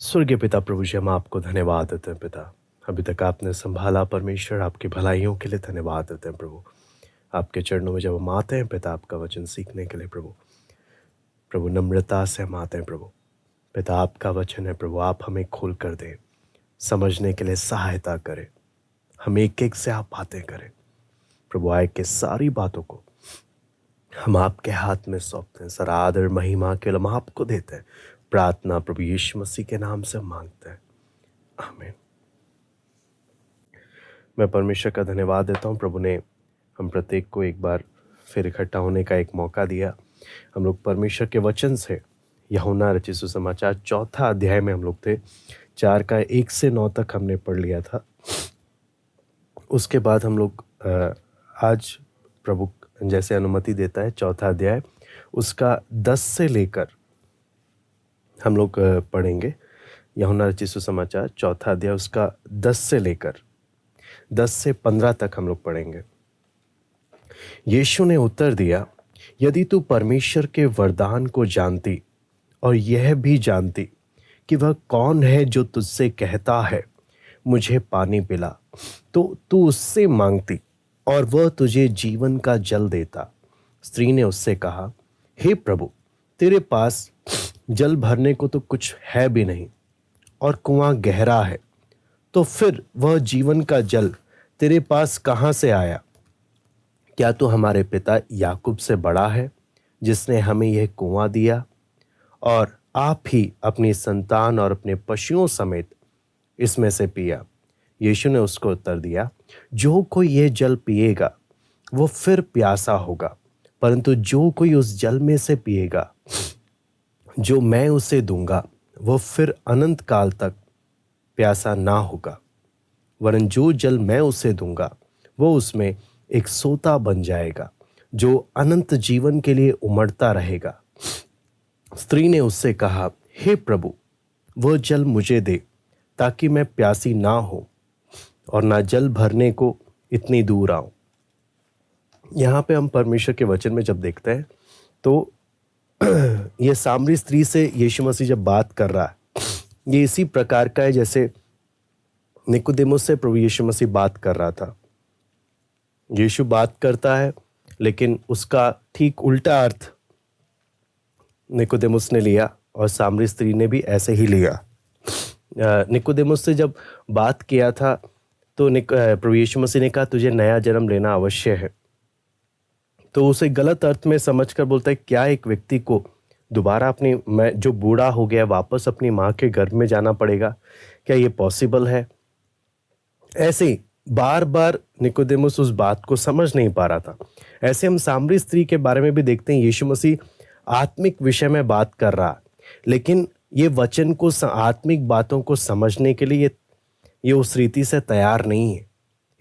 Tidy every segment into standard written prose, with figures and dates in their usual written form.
स्वर्गीय पिता प्रभु जी, हम आपको धन्यवाद देते हैं पिता। अभी तक आपने संभाला परमेश्वर, आपकी भलाइयों के लिए धन्यवाद देते हैं प्रभु। आपके चरणों में जब हम आते हैं पिता, आपका वचन सीखने के लिए प्रभु, नम्रता से हम आते हैं प्रभु। पिता, आपका वचन है प्रभु, आप हमें खोल कर दें, समझने के लिए सहायता करें। हम एक एक से आप बातें करें प्रभु। आए के सारी बातों को हम आपके हाथ में सौंपते हैं। सर आदर महिमा के हम आपको देते हैं। प्रार्थना प्रभु यीशु मसीह के नाम से मांगते हैं, आमीन। मैं परमेश्वर का धन्यवाद देता हूँ। प्रभु ने हम प्रत्येक को एक बार फिर इकट्ठा होने का एक मौका दिया। हम लोग परमेश्वर के वचन से यूहन्ना रचित सुसमाचार 4 अध्याय में हम लोग थे। 4 का 1 से 9 तक हमने पढ़ लिया था। उसके बाद हम लोग आज प्रभु जैसे अनुमति देता है 4 अध्याय उसका 10 से लेकर हम लोग पढ़ेंगे। यूहन्ना रचित सुसमाचार 4 अध्याय उसका 10 से लेकर 10 से 15 तक हम लोग पढ़ेंगे। यीशु ने उत्तर दिया, यदि तू परमेश्वर के वरदान को जानती और यह भी जानती कि वह कौन है जो तुझसे कहता है मुझे पानी पिला, तो तू उससे मांगती और वह तुझे जीवन का जल देता। स्त्री ने उससे कहा, हे प्रभु, तेरे पास जल भरने को तो कुछ है भी नहीं और कुआं गहरा है, तो फिर वह जीवन का जल तेरे पास कहाँ से आया? क्या तू हमारे पिता याकूब से बड़ा है, जिसने हमें यह कुआं दिया और आप ही अपनी संतान और अपने पशुओं समेत इसमें से पिया? यीशु ने उसको उत्तर दिया, जो कोई यह जल पिएगा वो फिर प्यासा होगा, परंतु जो कोई उस जल में से पिएगा जो मैं उसे दूंगा वो फिर अनंत काल तक प्यासा ना होगा, वरन जो जल मैं उसे दूंगा वो उसमें एक सोता बन जाएगा जो अनंत जीवन के लिए उमड़ता रहेगा। स्त्री ने उससे कहा, हे प्रभु, वह जल मुझे दे ताकि मैं प्यासी ना हो और ना जल भरने को इतनी दूर आऊं। यहाँ पे हम परमेश्वर के वचन में जब देखते हैं तो ये सामरी स्त्री से यीशु मसीह जब बात कर रहा है, ये इसी प्रकार का है जैसे निकोदेमुस से प्रभु यीशु मसीह बात कर रहा था। यीशु बात करता है लेकिन उसका ठीक उल्टा अर्थ निकोदेमुस ने लिया और सामरी स्त्री ने भी ऐसे ही लिया। निकोदेमुस से जब बात किया था तो प्रभु यीशु मसीह ने कहा, तुझे नया जन्म लेना अवश्य है। तो उसे गलत अर्थ में समझकर बोलता है, क्या एक व्यक्ति को दोबारा जो बूढ़ा हो गया वापस अपनी माँ के गर्भ में जाना पड़ेगा? क्या ये पॉसिबल है? ऐसे ही बार बार निकोदेमुस उस बात को समझ नहीं पा रहा था। ऐसे हम सामरी स्त्री के बारे में भी देखते हैं। यीशु मसीह आत्मिक विषय में बात कर रहा है, लेकिन ये वचन को आत्मिक बातों को समझने के लिए ये उस रीति से तैयार नहीं है,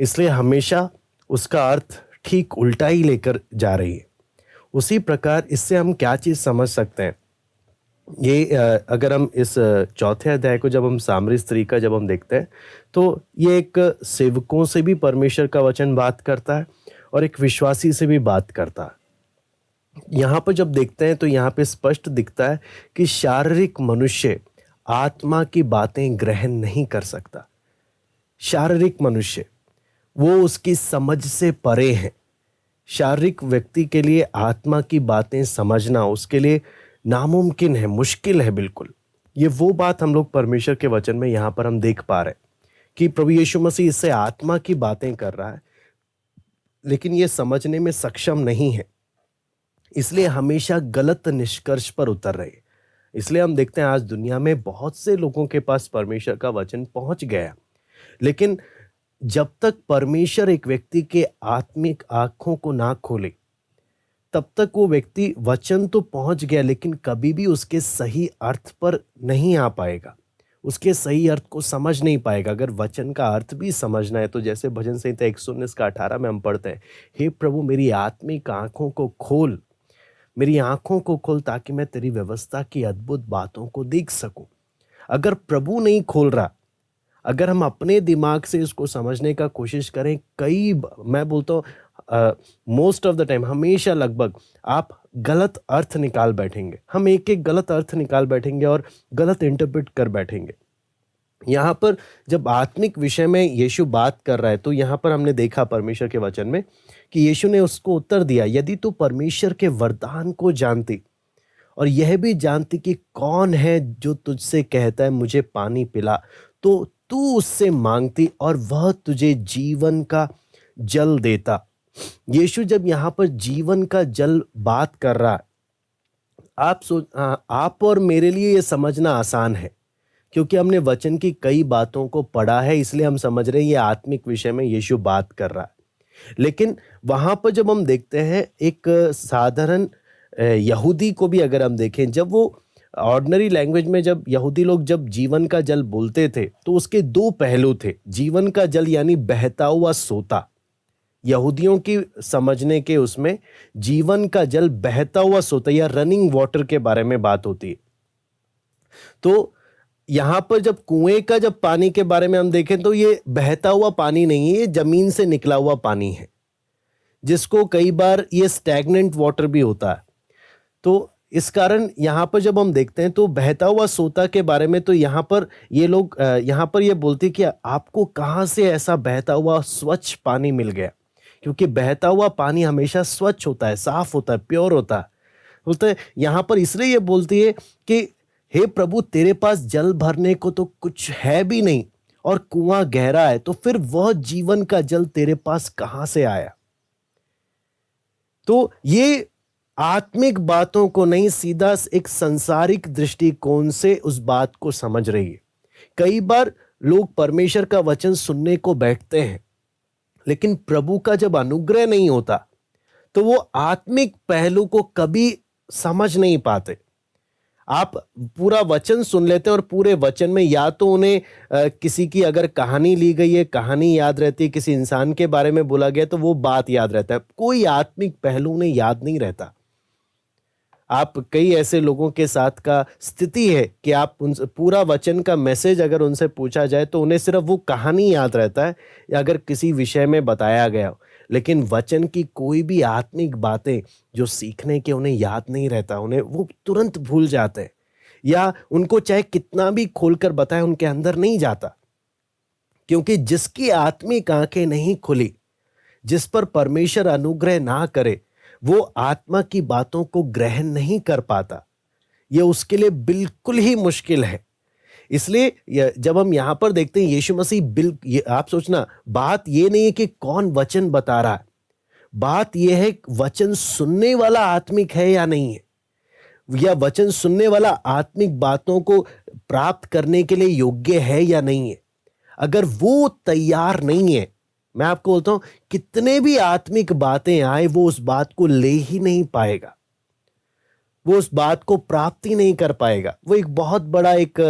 इसलिए हमेशा उसका अर्थ ठीक उल्टा ही लेकर जा रही है। उसी प्रकार इससे हम क्या चीज़ समझ सकते हैं? ये अगर हम इस 4 अध्याय को जब हम सामरी स्त्री का जब हम देखते हैं तो ये एक सेवकों से भी परमेश्वर का वचन बात करता है और एक विश्वासी से भी बात करता है। यहाँ पर जब देखते हैं तो यहाँ पे स्पष्ट दिखता है कि शारीरिक मनुष्य आत्मा की बातें ग्रहण नहीं कर सकता। शारीरिक मनुष्य वो उसकी समझ से परे है। शारीरिक व्यक्ति के लिए आत्मा की बातें समझना उसके लिए नामुमकिन है, मुश्किल है बिल्कुल। ये वो बात हम लोग परमेश्वर के वचन में यहाँ पर हम देख पा रहे हैं कि प्रभु यीशु मसीह इससे आत्मा की बातें कर रहा है, लेकिन ये समझने में सक्षम नहीं है, इसलिए हमेशा गलत निष्कर्ष पर उतर रहे हैं। इसलिए हम देखते हैं आज दुनिया में बहुत से लोगों के पास परमेश्वर का वचन पहुंच गया, लेकिन जब तक परमेश्वर एक व्यक्ति के आत्मिक आंखों को ना खोले तब तक वो व्यक्ति वचन तो पहुंच गया लेकिन कभी भी उसके सही अर्थ पर नहीं आ पाएगा, उसके सही अर्थ को समझ नहीं पाएगा। अगर वचन का अर्थ भी समझना है तो जैसे भजन संहिता 119 का 18 में हम पढ़ते हैं, हे प्रभु मेरी आत्मिक आंखों को खोल, मेरी आंखों को खोल ताकि मैं तेरी व्यवस्था की अद्भुत बातों को देख सकूं। अगर प्रभु नहीं खोल रहा, अगर हम अपने दिमाग से इसको समझने का कोशिश करें, मैं बोलता हूँ मोस्ट ऑफ द टाइम, हमेशा लगभग आप गलत अर्थ निकाल बैठेंगे। हम एक एक गलत अर्थ निकाल बैठेंगे और गलत इंटरप्रेट कर बैठेंगे। यहाँ पर जब आत्मिक विषय में यीशु बात कर रहा है तो यहाँ पर हमने देखा परमेश्वर के वचन में कि यीशु ने उसको उत्तर दिया, यदि तू परमेश्वर के वरदान को जानती और यह भी जानती कि कौन है जो तुझसे कहता है मुझे पानी पिला, तो तू उससे मांगती और वह तुझे जीवन का जल देता। यीशु जब यहाँ पर जीवन का जल बात कर रहा है, आप और मेरे लिए ये समझना आसान है क्योंकि हमने वचन की कई बातों को पढ़ा है, इसलिए हम समझ रहे हैं ये आत्मिक विषय में यीशु बात कर रहा है। लेकिन वहाँ पर जब हम देखते हैं एक साधारण यहूदी को भी अगर हम देखें, जब वो ऑर्डिनरी लैंग्वेज में जब यहूदी लोग जब जीवन का जल बोलते थे तो उसके दो पहलू थे। जीवन का जल यानी बहता हुआ सोता, यहूदियों की समझने के उसमें जीवन का जल बहता हुआ सोता या रनिंग वाटर के बारे में बात होती है। तो यहाँ पर जब कुएं का जब पानी के बारे में हम देखें तो ये बहता हुआ पानी नहीं है, ये जमीन से निकला हुआ पानी है, जिसको कई बार ये स्टैग्नेंट वाटर भी होता है। तो इस कारण यहाँ पर जब हम देखते हैं तो बहता हुआ सोता के बारे में, तो यहाँ पर ये लोग यहाँ पर ये बोलते कि आपको कहाँ से ऐसा बहता हुआ स्वच्छ पानी मिल गया, क्योंकि बहता हुआ पानी हमेशा स्वच्छ होता है, साफ होता है, प्योर होता है। बोलते हैं यहाँ पर इसलिए ये बोलती है कि हे प्रभु, तेरे पास जल भरने को तो कुछ है भी नहीं और कुआं गहरा है, तो फिर वह जीवन का जल तेरे पास कहां से आया। तो ये आत्मिक बातों को नहीं, सीधा एक सांसारिक दृष्टिकोण से उस बात को समझ रही है। कई बार लोग परमेश्वर का वचन सुनने को बैठते हैं, लेकिन प्रभु का जब अनुग्रह नहीं होता तो वो आत्मिक पहलू को कभी समझ नहीं पाते। आप पूरा वचन सुन लेते हैं और पूरे वचन में या तो उन्हें किसी की अगर कहानी ली गई है, कहानी याद रहती है, किसी इंसान के बारे में बोला गया तो वो बात याद रहता है, कोई आत्मिक पहलू उन्हें याद नहीं रहता। आप कई ऐसे लोगों के साथ का स्थिति है कि आप उनसे पूरा वचन का मैसेज अगर उनसे पूछा जाए तो उन्हें सिर्फ वो कहानी याद रहता है या अगर किसी विषय में बताया गया हो, लेकिन वचन की कोई भी आत्मिक बातें जो सीखने के उन्हें याद नहीं रहता, उन्हें वो तुरंत भूल जाते हैं या उनको चाहे कितना भी खोलकर बताए उनके अंदर नहीं जाता। क्योंकि जिसकी आत्मिक आंखें नहीं खुली, जिस पर परमेश्वर अनुग्रह ना करे, वो आत्मा की बातों को ग्रहण नहीं कर पाता। ये उसके लिए बिल्कुल ही मुश्किल है। इसलिए जब हम यहां पर देखते हैं यीशु मसीह, आप सोचना, बात ये नहीं है कि कौन वचन बता रहा है, बात यह है वचन सुनने वाला आत्मिक है या नहीं है, या वचन सुनने वाला आत्मिक बातों को प्राप्त करने के लिए योग्य है या नहीं है। अगर वो तैयार नहीं है, मैं आपको बोलता हूं कितने भी आत्मिक बातें आए वो उस बात को ले ही नहीं पाएगा, वो उस बात को प्राप्त ही नहीं कर पाएगा। वो एक बहुत बड़ा एक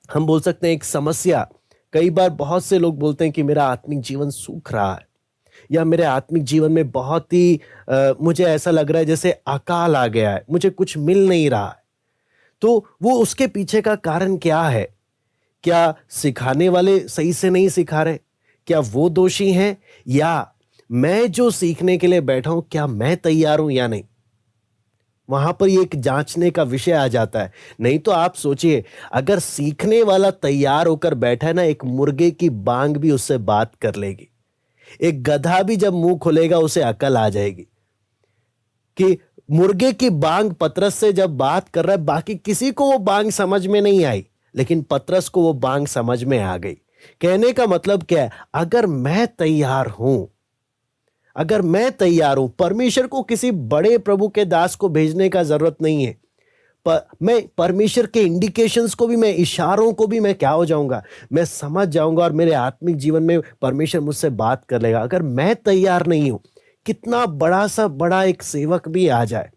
हम बोल सकते हैं एक समस्या। कई बार बहुत से लोग बोलते हैं कि मेरा आत्मिक जीवन सूख रहा है या मेरे आत्मिक जीवन में बहुत ही मुझे ऐसा लग रहा है जैसे अकाल आ गया है, मुझे कुछ मिल नहीं रहा है। तो वो उसके पीछे का कारण क्या है? क्या सिखाने वाले सही से नहीं सिखा रहे? क्या वो दोषी हैं, या मैं जो सीखने के लिए बैठा हूं क्या मैं तैयार हूं या नहीं? वहां पर ये एक जांचने का विषय आ जाता है। नहीं तो आप सोचिए, अगर सीखने वाला तैयार होकर बैठा है ना, एक मुर्गे की बांग भी उससे बात कर लेगी, एक गधा भी जब मुंह खोलेगा उसे अकल आ जाएगी। कि मुर्गे की बांग पतरस से जब बात कर रहा है, बाकी किसी को वो बांग समझ में नहीं आई, लेकिन पतरस को वो बांग समझ में आ गई। कहने का मतलब क्या है? अगर मैं तैयार हूं, अगर मैं तैयार हूं, परमेश्वर को किसी बड़े प्रभु के दास को भेजने का जरूरत नहीं है। मैं परमेश्वर के इंडिकेशंस को भी, मैं इशारों को भी मैं क्या हो जाऊंगा, मैं समझ जाऊंगा और मेरे आत्मिक जीवन में परमेश्वर मुझसे बात कर लेगा। अगर मैं तैयार नहीं हूं, कितना बड़ा सा बड़ा एक सेवक भी आ जाए,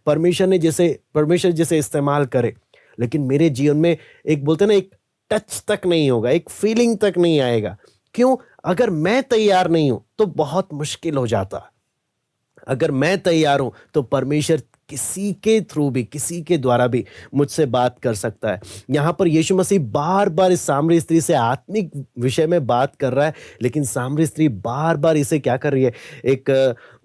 परमेश्वर जिसे इस्तेमाल करे, लेकिन मेरे जीवन में एक बोलते ना, एक टच तक नहीं होगा, एक फीलिंग तक नहीं आएगा। क्यों? अगर मैं तैयार नहीं हूं तो बहुत मुश्किल हो जाता। अगर मैं तैयार हूं तो परमेश्वर किसी के थ्रू भी, किसी के द्वारा भी मुझसे बात कर सकता है। यहाँ पर यीशु मसीह बार बार इस सामरी स्त्री से आत्मिक विषय में बात कर रहा है, लेकिन सामरी स्त्री बार बार इसे क्या कर रही है, एक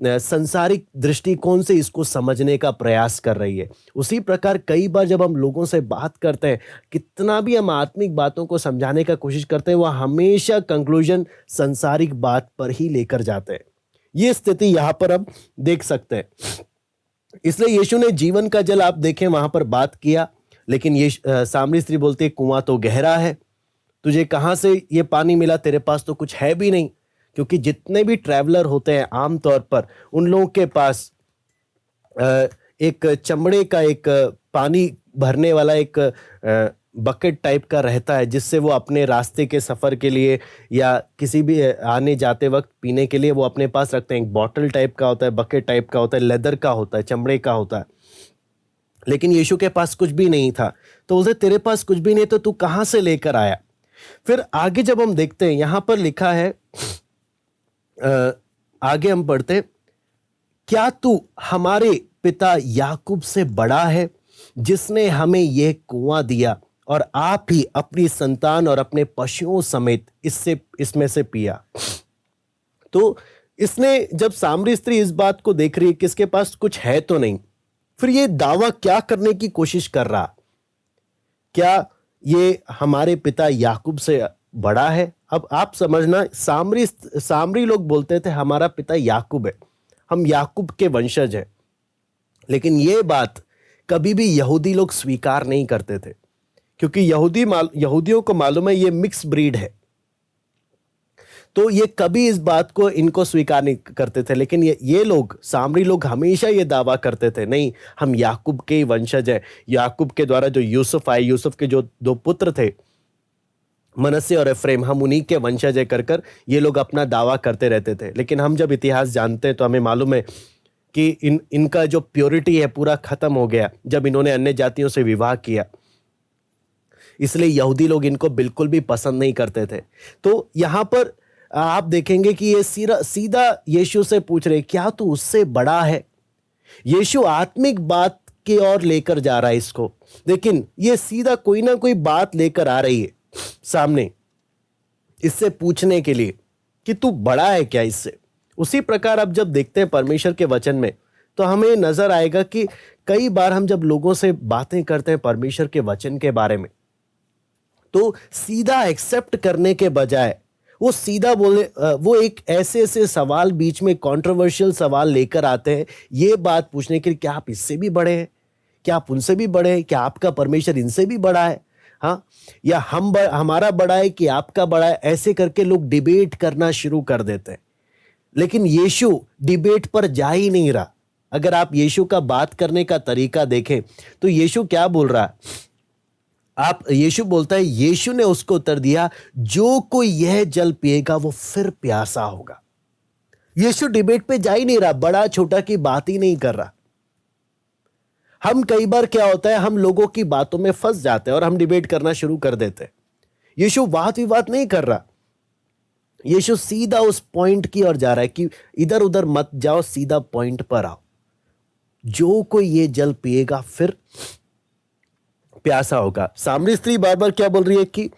संसारिक दृष्टिकोण से इसको समझने का प्रयास कर रही है। उसी प्रकार कई बार जब हम लोगों से बात करते हैं, कितना भी हम आत्मिक बातों को समझाने का कोशिश करते हैं, वह हमेशा कंक्लूजन संसारिक बात पर ही लेकर जाते हैं। ये स्थिति यहां पर हम देख सकते हैं। इसलिए यीशु ने जीवन का जल, आप देखें, वहां पर बात किया, लेकिन ये सामरी स्त्री बोलती है कुआं तो गहरा है, तुझे कहां से ये पानी मिला, तेरे पास तो कुछ है भी नहीं। क्योंकि जितने भी ट्रैवलर होते हैं आमतौर पर उन लोगों के पास एक चमड़े का एक पानी भरने वाला एक बकेट टाइप का रहता है, जिससे वो अपने रास्ते के सफ़र के लिए या किसी भी आने जाते वक्त पीने के लिए वो अपने पास रखते हैं। एक बॉटल टाइप का होता है, बकेट टाइप का होता है, लेदर का होता है, चमड़े का होता है। लेकिन यीशु के पास कुछ भी नहीं था, तो बोलते तेरे पास कुछ भी नहीं तो तू कहाँ से लेकर आया। फिर आगे जब हम देखते हैं, यहाँ पर लिखा है, आगे हम पढ़ते, क्या तू हमारे पिता याकूब से बड़ा है, जिसने हमें यह कुआं दिया और आप ही अपनी संतान और अपने पशुओं समेत इसमें से पिया। तो इसने, जब सामरी स्त्री इस बात को देख रही है कि इसके पास कुछ है तो नहीं, फिर ये दावा क्या करने की कोशिश कर रहा, क्या ये हमारे पिता याकूब से बड़ा है। अब आप समझना, सामरी लोग बोलते थे हमारा पिता याकूब है, हम याकूब के वंशज हैं। लेकिन ये बात कभी भी यहूदी लोग स्वीकार नहीं करते थे, क्योंकि यहूदियों को मालूम है ये मिक्स ब्रीड है, तो ये कभी इस बात को इनको स्वीकार नहीं करते थे। लेकिन ये लोग, सामरी लोग, हमेशा ये दावा करते थे, नहीं हम याकूब के ही वंशज हैं। याकूब के द्वारा जो यूसुफ आए, यूसुफ के जो 2 पुत्र थे, मनश्शे और एफ्रेम, हम उन्हीं के वंशज है कर ये लोग अपना दावा करते रहते थे। लेकिन हम जब इतिहास जानते हैं तो हमें मालूम है कि इनका जो प्योरिटी है पूरा खत्म हो गया जब इन्होंने अन्य जातियों से विवाह किया। इसलिए यहूदी लोग इनको बिल्कुल भी पसंद नहीं करते थे। तो यहां पर आप देखेंगे कि ये सीधा यीशु से पूछ रहे, क्या तू उससे बड़ा है। यीशु आत्मिक बात की ओर लेकर जा रहा है इसको, लेकिन ये सीधा कोई ना कोई बात लेकर आ रही है सामने, इससे पूछने के लिए कि तू बड़ा है क्या इससे। उसी प्रकार अब जब देखते हैं परमेश्वर के वचन में, तो हमें नजर आएगा कि कई बार हम जब लोगों से बातें करते हैं परमेश्वर के वचन के बारे में, तो सीधा एक्सेप्ट करने के बजाय वो सीधा बोले, वो एक ऐसे सवाल, बीच में कंट्रोवर्शियल सवाल लेकर आते हैं, ये बात पूछने के लिए, क्या आप इससे भी बड़े हैं, क्या आप उनसे भी बड़े हैं, क्या आपका परमेश्वर इनसे भी बड़ा है, हाँ, या हमारा बड़ा है कि आपका बड़ा है। ऐसे करके लोग डिबेट करना शुरू कर देते हैं। लेकिन यीशु डिबेट पर जा ही नहीं रहा। अगर आप यीशु का बात करने का तरीका देखें तो यीशु क्या बोल रहा है, यीशु बोलता है, यीशु ने उसको उत्तर दिया, जो कोई यह जल पिएगा वो फिर प्यासा होगा। यीशु डिबेट पे जा ही नहीं रहा, बड़ा छोटा की बात ही नहीं कर रहा। हम कई बार क्या होता है, हम लोगों की बातों में फंस जाते हैं और हम डिबेट करना शुरू कर देते हैं। यीशु वाद विवाद नहीं कर रहा, यीशु सीधा उस पॉइंट की ओर जा रहा है कि इधर उधर मत जाओ, सीधा पॉइंट पर आओ। जो कोई ये जल पिएगा फिर प्यासा होगा। सामरी स्त्री बार बार क्या बोल रही है कि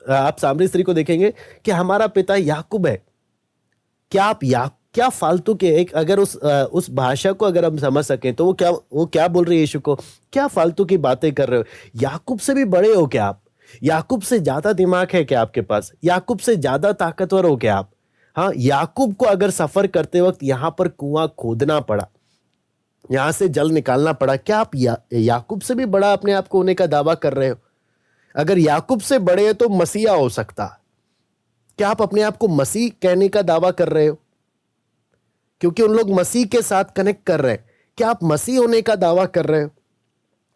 आप सामरी स्त्री को देखेंगे कि हमारा पिता याकूब है। क्या फालतू के, एक अगर उस भाषा को अगर हम समझ सकें तो वो क्या बोल रही है यीशु को, क्या फालतू की बातें कर रहे हो, याकूब से भी बड़े हो क्या आप, याकूब से ज्यादा दिमाग है क्या आपके पास, याकूब से ज्यादा ताकतवर हो क्या आप। हाँ, याकूब को अगर सफर करते वक्त यहां पर कुआं खोदना पड़ा, यहां से जल निकालना पड़ा, क्या आप याकूब से भी बड़ा अपने आप को होने का दावा कर रहे हो। अगर याकूब से बड़े हैं तो मसीहा हो सकता, क्या आप अपने आप को मसीह कहने का दावा कर रहे हो, क्योंकि उन लोग मसीह के साथ कनेक्ट कर रहे हैं। क्या आप मसीह होने का दावा कर रहे हो।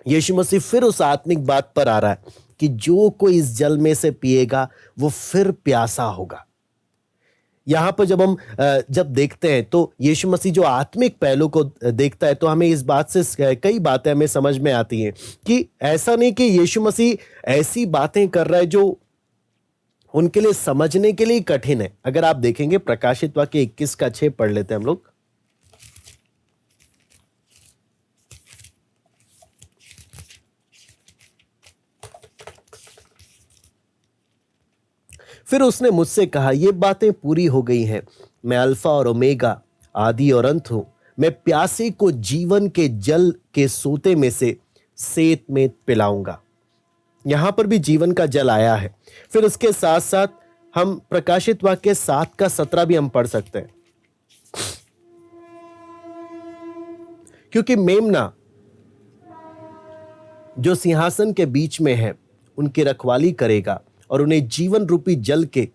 यीशु मसीह फिर उस आत्मिक बात पर आ रहा है कि जो कोई इस जल में से पिएगा वो फिर प्यासा होगा। यहां पर जब देखते हैं तो यीशु मसीह जो आत्मिक पहलू को देखता है, तो हमें इस बात से कई बातें हमें समझ में आती हैं कि ऐसा नहीं कि यीशु मसीह ऐसी बातें कर रहा है जो उनके लिए समझने के लिए कठिन है। अगर आप देखेंगे प्रकाशित वाक्य 21 का 6 पढ़ लेते हैं हम लोग। फिर उसने मुझसे कहा, ये बातें पूरी हो गई हैं। मैं अल्फा और ओमेगा, आदि और अंत हूं। मैं प्यासे को जीवन के जल के सोते में से सेत में पिलाऊंगा। यहां पर भी जीवन का जल आया है। फिर उसके साथ साथ हम प्रकाशित वाक्य 7:17 भी हम पढ़ सकते हैं। क्योंकि मेमना जो सिंहासन के बीच में है उनकी रखवाली करेगा और उन्हें जीवन रूपी जल के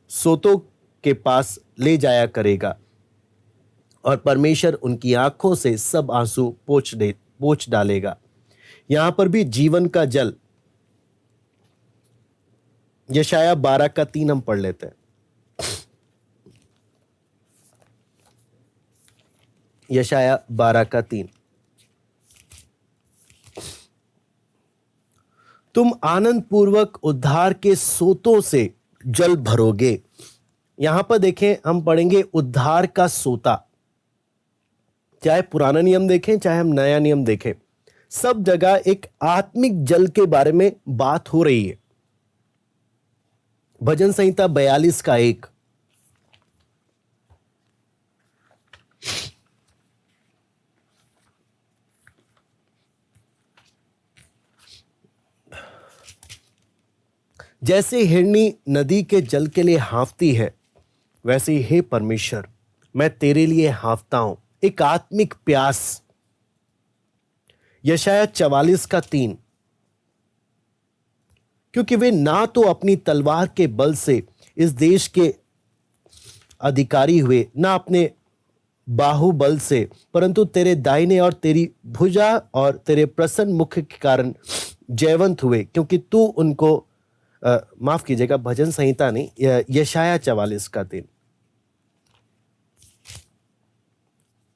सोतों के पास ले जाया करेगा, और परमेश्वर उनकी आंखों से सब आंसू पोंछ डालेगा। यहां पर भी जीवन का जल, यशाया 12:3 हम पढ़ लेते हैं। यशाया 12:3, तुम आनंद पूर्वक उद्धार के सोतों से जल भरोगे। यहां पर देखें, हम पढ़ेंगे उद्धार का सोता। चाहे पुराना नियम देखें, चाहे हम नया नियम देखें, सब जगह एक आत्मिक जल के बारे में बात हो रही है। भजन संहिता 42:1, जैसे हिरनी नदी के जल के लिए हाँफती है, वैसे ही हे परमेश्वर मैं तेरे लिए हाँफता हूं। एक आत्मिक प्यास। यशाया 44:3, क्योंकि वे ना तो अपनी तलवार के बल से इस देश के अधिकारी हुए, ना अपने बाहुबल से, परंतु तेरे दाहिने और तेरी भुजा और तेरे प्रसन्न मुख के कारण जयवंत हुए, क्योंकि तू उनको माफ कीजिएगा, भजन संहिता नहीं, यशाया 44:3,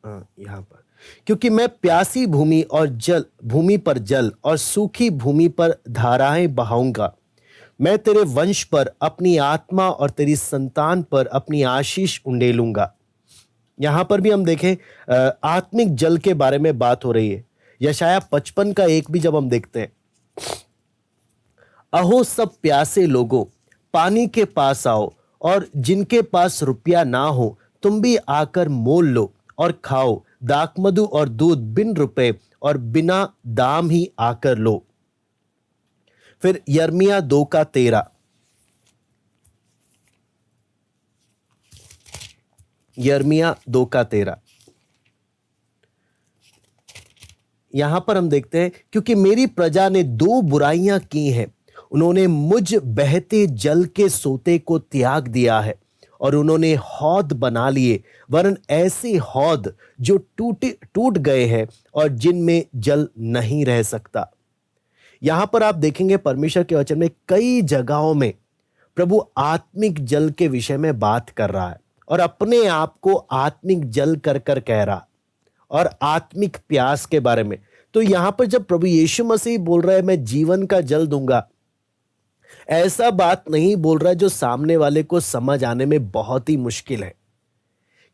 यहां पर, क्योंकि मैं प्यासी भूमि पर जल और सूखी भूमि पर धाराएं बहाऊंगा। मैं तेरे वंश पर अपनी आत्मा और तेरी संतान पर अपनी आशीष उंडेलूंगा। यहां पर भी हम देखें आत्मिक जल के बारे में बात हो रही है। यशाया 55:1 भी जब हम देखते हैं, अहो सब प्यासे लोगों, पानी के पास आओ, और जिनके पास रुपया ना हो तुम भी आकर मोल लो और खाओ। दाखमधु और दूध बिन रुपए और बिना दाम ही आकर लो। फिर यिर्मयाह 2:13, यिर्मयाह 2:13, यहां पर हम देखते हैं, क्योंकि मेरी प्रजा ने दो बुराइयां की हैं। उन्होंने मुझ बहते जल के सोते को त्याग दिया है, और उन्होंने हौद बना लिए, वरन ऐसे हौद जो टूट गए हैं और जिनमें जल नहीं रह सकता। यहां पर आप देखेंगे परमेश्वर के वचन में कई जगहों में प्रभु आत्मिक जल के विषय में बात कर रहा है, और अपने आप को आत्मिक जल कर कर कह रहा, और आत्मिक प्यास के बारे में। तो यहां पर जब प्रभु यीशु मसीह बोल रहा है मैं जीवन का जल दूंगा, ऐसा बात नहीं बोल रहा है जो सामने वाले को समझ आने में बहुत ही मुश्किल है,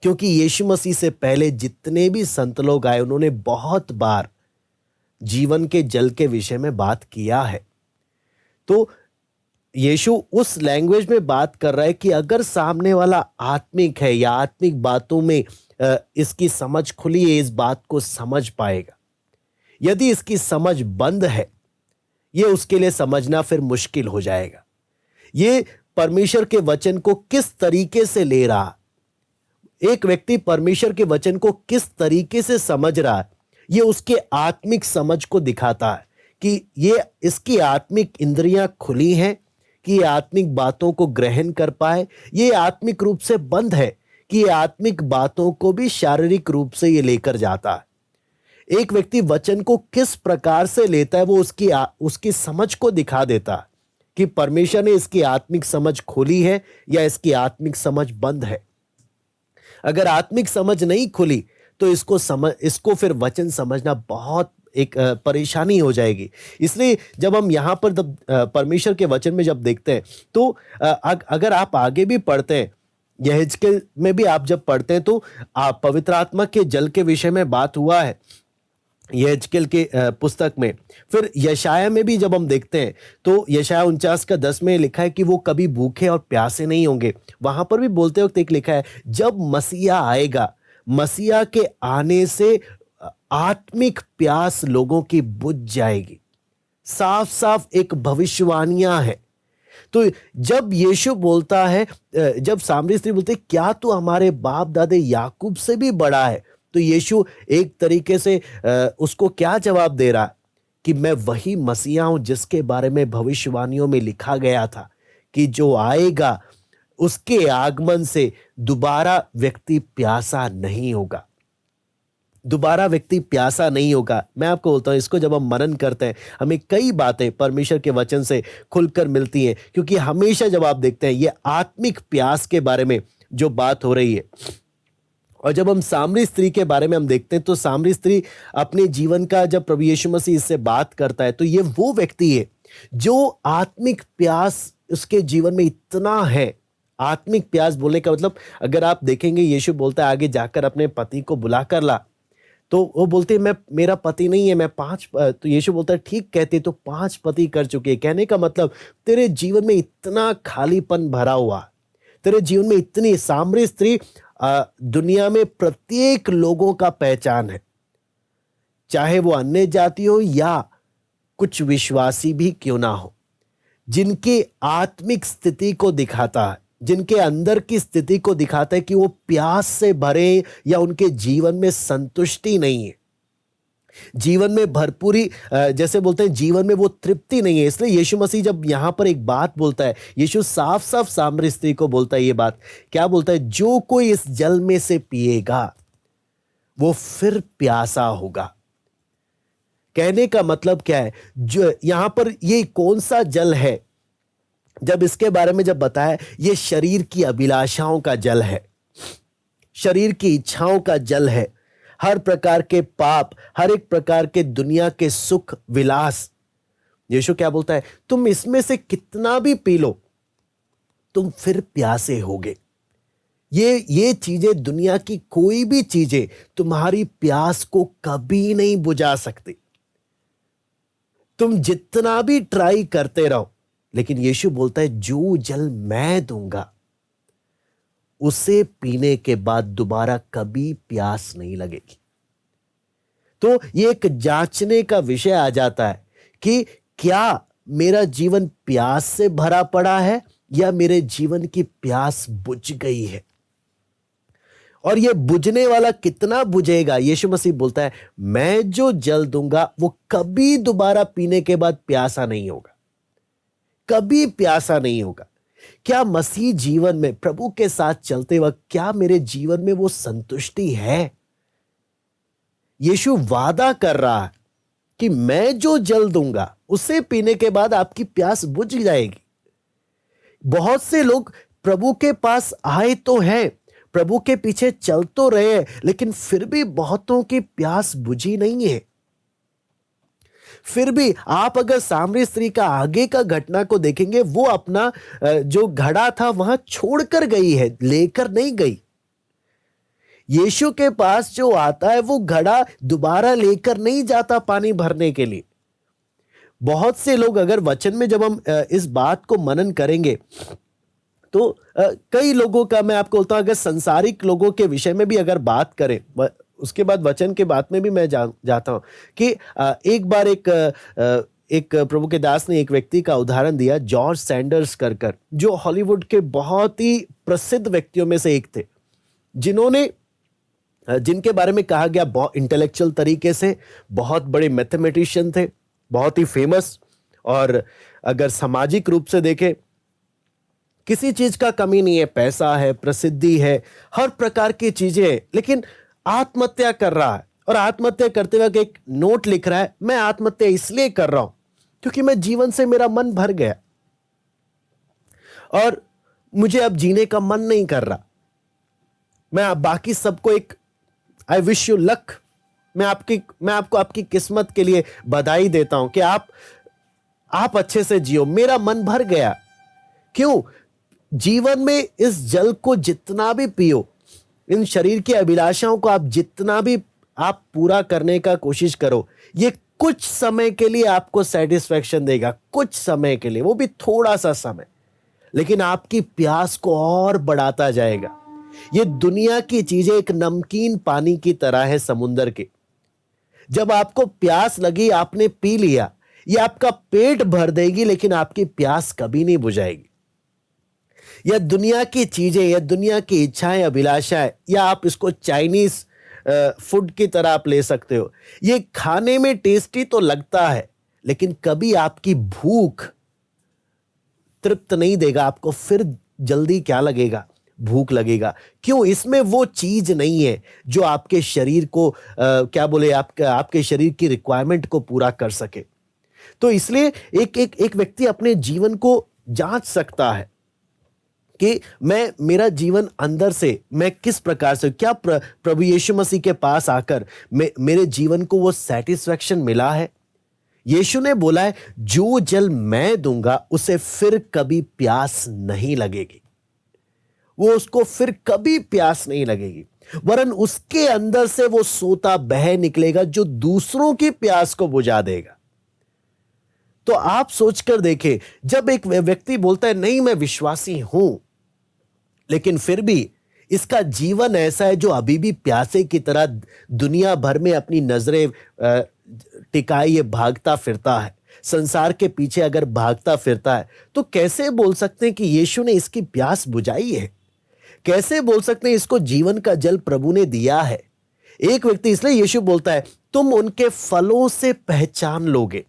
क्योंकि यीशु मसीह से पहले जितने भी संत लोग आए उन्होंने बहुत बार जीवन के जल के विषय में बात किया है। तो यीशु उस लैंग्वेज में बात कर रहा है कि अगर सामने वाला आत्मिक है या आत्मिक बातों में इसकी समझ खुली है, इस बात को समझ पाएगा। यदि इसकी समझ बंद है, ये उसके लिए समझना फिर मुश्किल हो जाएगा। ये परमेश्वर के वचन को किस तरीके से ले रहा, एक व्यक्ति परमेश्वर के वचन को किस तरीके से समझ रहा है, ये उसके आत्मिक समझ को दिखाता है कि ये इसकी आत्मिक इंद्रियां खुली हैं कि ये आत्मिक बातों को ग्रहण कर पाए, ये आत्मिक रूप से बंद है कि ये आत्मिक बातों को भी शारीरिक रूप से ये लेकर जाता है। एक व्यक्ति वचन को किस प्रकार से लेता है वो उसकी समझ को दिखा देता है कि परमेश्वर ने इसकी आत्मिक समझ खोली है या इसकी आत्मिक समझ बंद है। अगर आत्मिक समझ नहीं खुली तो इसको फिर वचन समझना बहुत एक परेशानी हो जाएगी। इसलिए जब हम यहाँ पर परमेश्वर के वचन में जब देखते हैं तो अगर आप आगे भी पढ़ते हैं, यहेजकेल में भी आप जब पढ़ते हैं तो आप पवित्र आत्मा के जल के विषय में बात हुआ है ये एजकेल के पुस्तक में। फिर यशाया में भी जब हम देखते हैं तो यशाया 49:10 में लिखा है कि वो कभी भूखे और प्यासे नहीं होंगे। वहां पर भी बोलते वक्त एक लिखा है, जब मसीहा आएगा, मसीहा के आने से आत्मिक प्यास लोगों की बुझ जाएगी। साफ साफ एक भविष्यवाणियां है। तो जब यीशु बोलता है, जब सामरी स्त्री बोलती है, क्या तू हमारे बाप दादे याकूब से भी बड़ा है, तो यीशु एक तरीके से उसको क्या जवाब दे रहा है कि मैं वही मसीहा हूं जिसके बारे में भविष्यवाणियों में लिखा गया था कि जो आएगा उसके आगमन से दोबारा व्यक्ति प्यासा नहीं होगा। दोबारा व्यक्ति प्यासा नहीं होगा। मैं आपको बोलता हूं, इसको जब हम मनन करते हैं हमें कई बातें परमेश्वर के वचन से खुलकर मिलती हैं, क्योंकि हमेशा जब आप देखते हैं ये आत्मिक प्यास के बारे में जो बात हो रही है। और जब हम सामरी स्त्री के बारे में हम देखते हैं तो सामरी स्त्री अपने जीवन का जब प्रभु यीशु मसीह इससे बात करता है तो ये वो व्यक्ति है जो आत्मिक प्यास उसके जीवन में इतना है। आत्मिक प्यास बोलने का मतलब, अगर आप देखेंगे यीशु बोलता है आगे जाकर अपने पति को बुला कर ला, तो वो बोलते मैं, मेरा पति नहीं है, मैं 5, तो यीशु बोलता है ठीक कहते तो 5 पति कर चुके। कहने का मतलब तेरे जीवन में इतना खालीपन भरा हुआ, तेरे जीवन में इतनी। सामरी स्त्री दुनिया में प्रत्येक लोगों का पहचान है, चाहे वो अन्य जाति हो या कुछ विश्वासी भी क्यों ना हो, जिनके आत्मिक स्थिति को दिखाता है, जिनके अंदर की स्थिति को दिखाता है कि वो प्यास से भरे या उनके जीवन में संतुष्टि नहीं है, जीवन में भरपूरी, जैसे बोलते हैं जीवन में वो तृप्ति नहीं है। इसलिए यीशु मसीह जब यहां पर एक बात बोलता है, यीशु साफ साफ सामरी स्त्री को बोलता है ये बात, क्या बोलता है, जो कोई इस जल में से पिएगा वो फिर प्यासा होगा। कहने का मतलब क्या है, जो यहां पर ये कौन सा जल है, जब इसके बारे में जब बताया, ये शरीर की अभिलाषाओं का जल है, शरीर की इच्छाओं का जल है, हर प्रकार के पाप, हर एक प्रकार के दुनिया के सुख विलास। यीशु क्या बोलता है, तुम इसमें से कितना भी पी लो तुम फिर प्यासे होगे। ये चीजें, दुनिया की कोई भी चीजें तुम्हारी प्यास को कभी नहीं बुझा सकती, तुम जितना भी ट्राई करते रहो। लेकिन यीशु बोलता है जो जल मैं दूंगा उसे पीने के बाद दोबारा कभी प्यास नहीं लगेगी। तो ये एक जांचने का विषय आ जाता है कि क्या मेरा जीवन प्यास से भरा पड़ा है या मेरे जीवन की प्यास बुझ गई है। और ये बुझने वाला कितना बुझेगा, यीशु मसीह बोलता है मैं जो जल दूंगा वो कभी दोबारा पीने के बाद प्यासा नहीं होगा, कभी प्यासा नहीं होगा। क्या मसीह जीवन में प्रभु के साथ चलते वक्त क्या मेरे जीवन में वो संतुष्टि है। यीशु वादा कर रहा है कि मैं जो जल दूंगा उसे पीने के बाद आपकी प्यास बुझ जाएगी। बहुत से लोग प्रभु के पास आए तो हैं, प्रभु के पीछे चल तो रहे हैं, लेकिन फिर भी बहुतों की प्यास बुझी नहीं है। फिर भी आप अगर सामरी स्त्री का आगे का घटना को देखेंगे, वो अपना जो घड़ा था वहां छोड़कर गई है, लेकर नहीं गई। यीशु के पास जो आता है वो घड़ा दोबारा लेकर नहीं जाता पानी भरने के लिए। बहुत से लोग, अगर वचन में जब हम इस बात को मनन करेंगे तो कई लोगों का, मैं आपको बोलता हूं, अगर संसारिक लोगों के विषय में भी अगर बात करें, उसके बाद वचन के बात में भी मैं जाता हूं कि एक बार एक प्रभु के दास ने एक व्यक्ति का उदाहरण दिया, जॉर्ज सैंडर्स कर, जो हॉलीवुड के बहुत ही प्रसिद्ध व्यक्तियों में से एक थे, जिनके बारे में कहा गया बहुत इंटेलेक्चुअल तरीके से बहुत बड़े मैथमेटिशियन थे, बहुत ही फेमस, और अगर सामाजिक रूप से देखें किसी चीज का कमी नहीं है, पैसा है, प्रसिद्धि है, हर प्रकार की चीजें हैं, लेकिन आत्महत्या कर रहा है। और आत्महत्या करते वक्त एक नोट लिख रहा है, मैं आत्महत्या इसलिए कर रहा हूं क्योंकि मैं जीवन से मेरा मन भर गया और मुझे अब जीने का मन नहीं कर रहा। मैं बाकी सबको एक आई विश यू लक, मैं आपको आपकी किस्मत के लिए बधाई देता हूं कि आप अच्छे से जियो, मेरा मन भर गया। क्यों? जीवन में इस जल को जितना भी पियो, इन शरीर की अभिलाषाओं को आप जितना भी आप पूरा करने का कोशिश करो। ये कुछ समय के लिए आपको सेटिस्फैक्शन देगा, कुछ समय के लिए, वो भी थोड़ा सा समय, लेकिन आपकी प्यास को और बढ़ाता जाएगा। ये दुनिया की चीजें एक नमकीन पानी की तरह है समुंदर के। जब आपको प्यास लगी, आपने पी लिया, ये आपका पेट भर देगी, लेकिन आपकी प्यास कभी नहीं बुझाएगी। या दुनिया की चीजें, या दुनिया की इच्छाएं, अभिलाषाएं, या आप इसको चाइनीज फूड की तरह आप ले सकते हो। ये खाने में टेस्टी तो लगता है, लेकिन कभी आपकी भूख तृप्त नहीं देगा। आपको फिर जल्दी क्या लगेगा? भूख लगेगा। क्यों? इसमें वो चीज नहीं है जो आपके शरीर को आपके शरीर की रिक्वायरमेंट को पूरा कर सके। तो इसलिए एक व्यक्ति अपने जीवन को जांच सकता है कि मेरा जीवन अंदर से मैं किस प्रकार से, क्या प्रभु यीशु मसीह के पास आकर मेरे जीवन को वो सेटिस्फैक्शन मिला है। यीशु ने बोला है, जो जल मैं दूंगा उसे फिर कभी प्यास नहीं लगेगी। वो उसको फिर कभी प्यास नहीं लगेगी, वरन उसके अंदर से वो सोता बह निकलेगा जो दूसरों की प्यास को बुझा देगा। तो आप सोचकर देखें, जब एक व्यक्ति बोलता है नहीं मैं विश्वासी हूं, लेकिन फिर भी इसका जीवन ऐसा है जो अभी भी प्यासे की तरह दुनिया भर में अपनी नजरें टिकाए ये भागता फिरता है, संसार के पीछे अगर भागता फिरता है, तो कैसे बोल सकते हैं कि यीशु ने इसकी प्यास बुझाई है? कैसे बोल सकते हैं इसको जीवन का जल प्रभु ने दिया है? एक व्यक्ति, इसलिए यीशु बोलता है तुम उनके फलों से पहचान लोगे।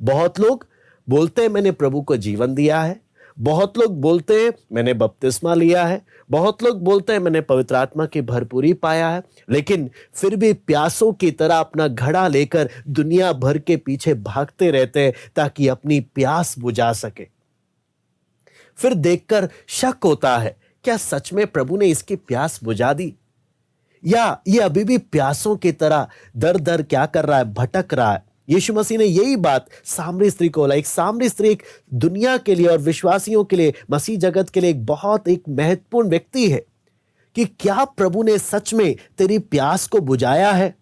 बहुत लोग बोलते हैं मैंने प्रभु को जीवन दिया है, बहुत लोग बोलते हैं मैंने बपतिस्मा लिया है, बहुत लोग बोलते हैं मैंने पवित्र आत्मा की भरपूरी पाया है, लेकिन फिर भी प्यासों की तरह अपना घड़ा लेकर दुनिया भर के पीछे भागते रहते हैं ताकि अपनी प्यास बुझा सके। फिर देखकर शक होता है, क्या सच में प्रभु ने इसकी प्यास बुझा दी, या ये अभी भी प्यासों की तरह दर दर क्या कर रहा है, भटक रहा है। यीशु मसीह ने यही बात सामरी स्त्री को बोला। एक सामरी स्त्री एक दुनिया के लिए और विश्वासियों के लिए, मसीह जगत के लिए एक महत्वपूर्ण व्यक्ति है कि क्या प्रभु ने सच में तेरी प्यास को बुझाया है।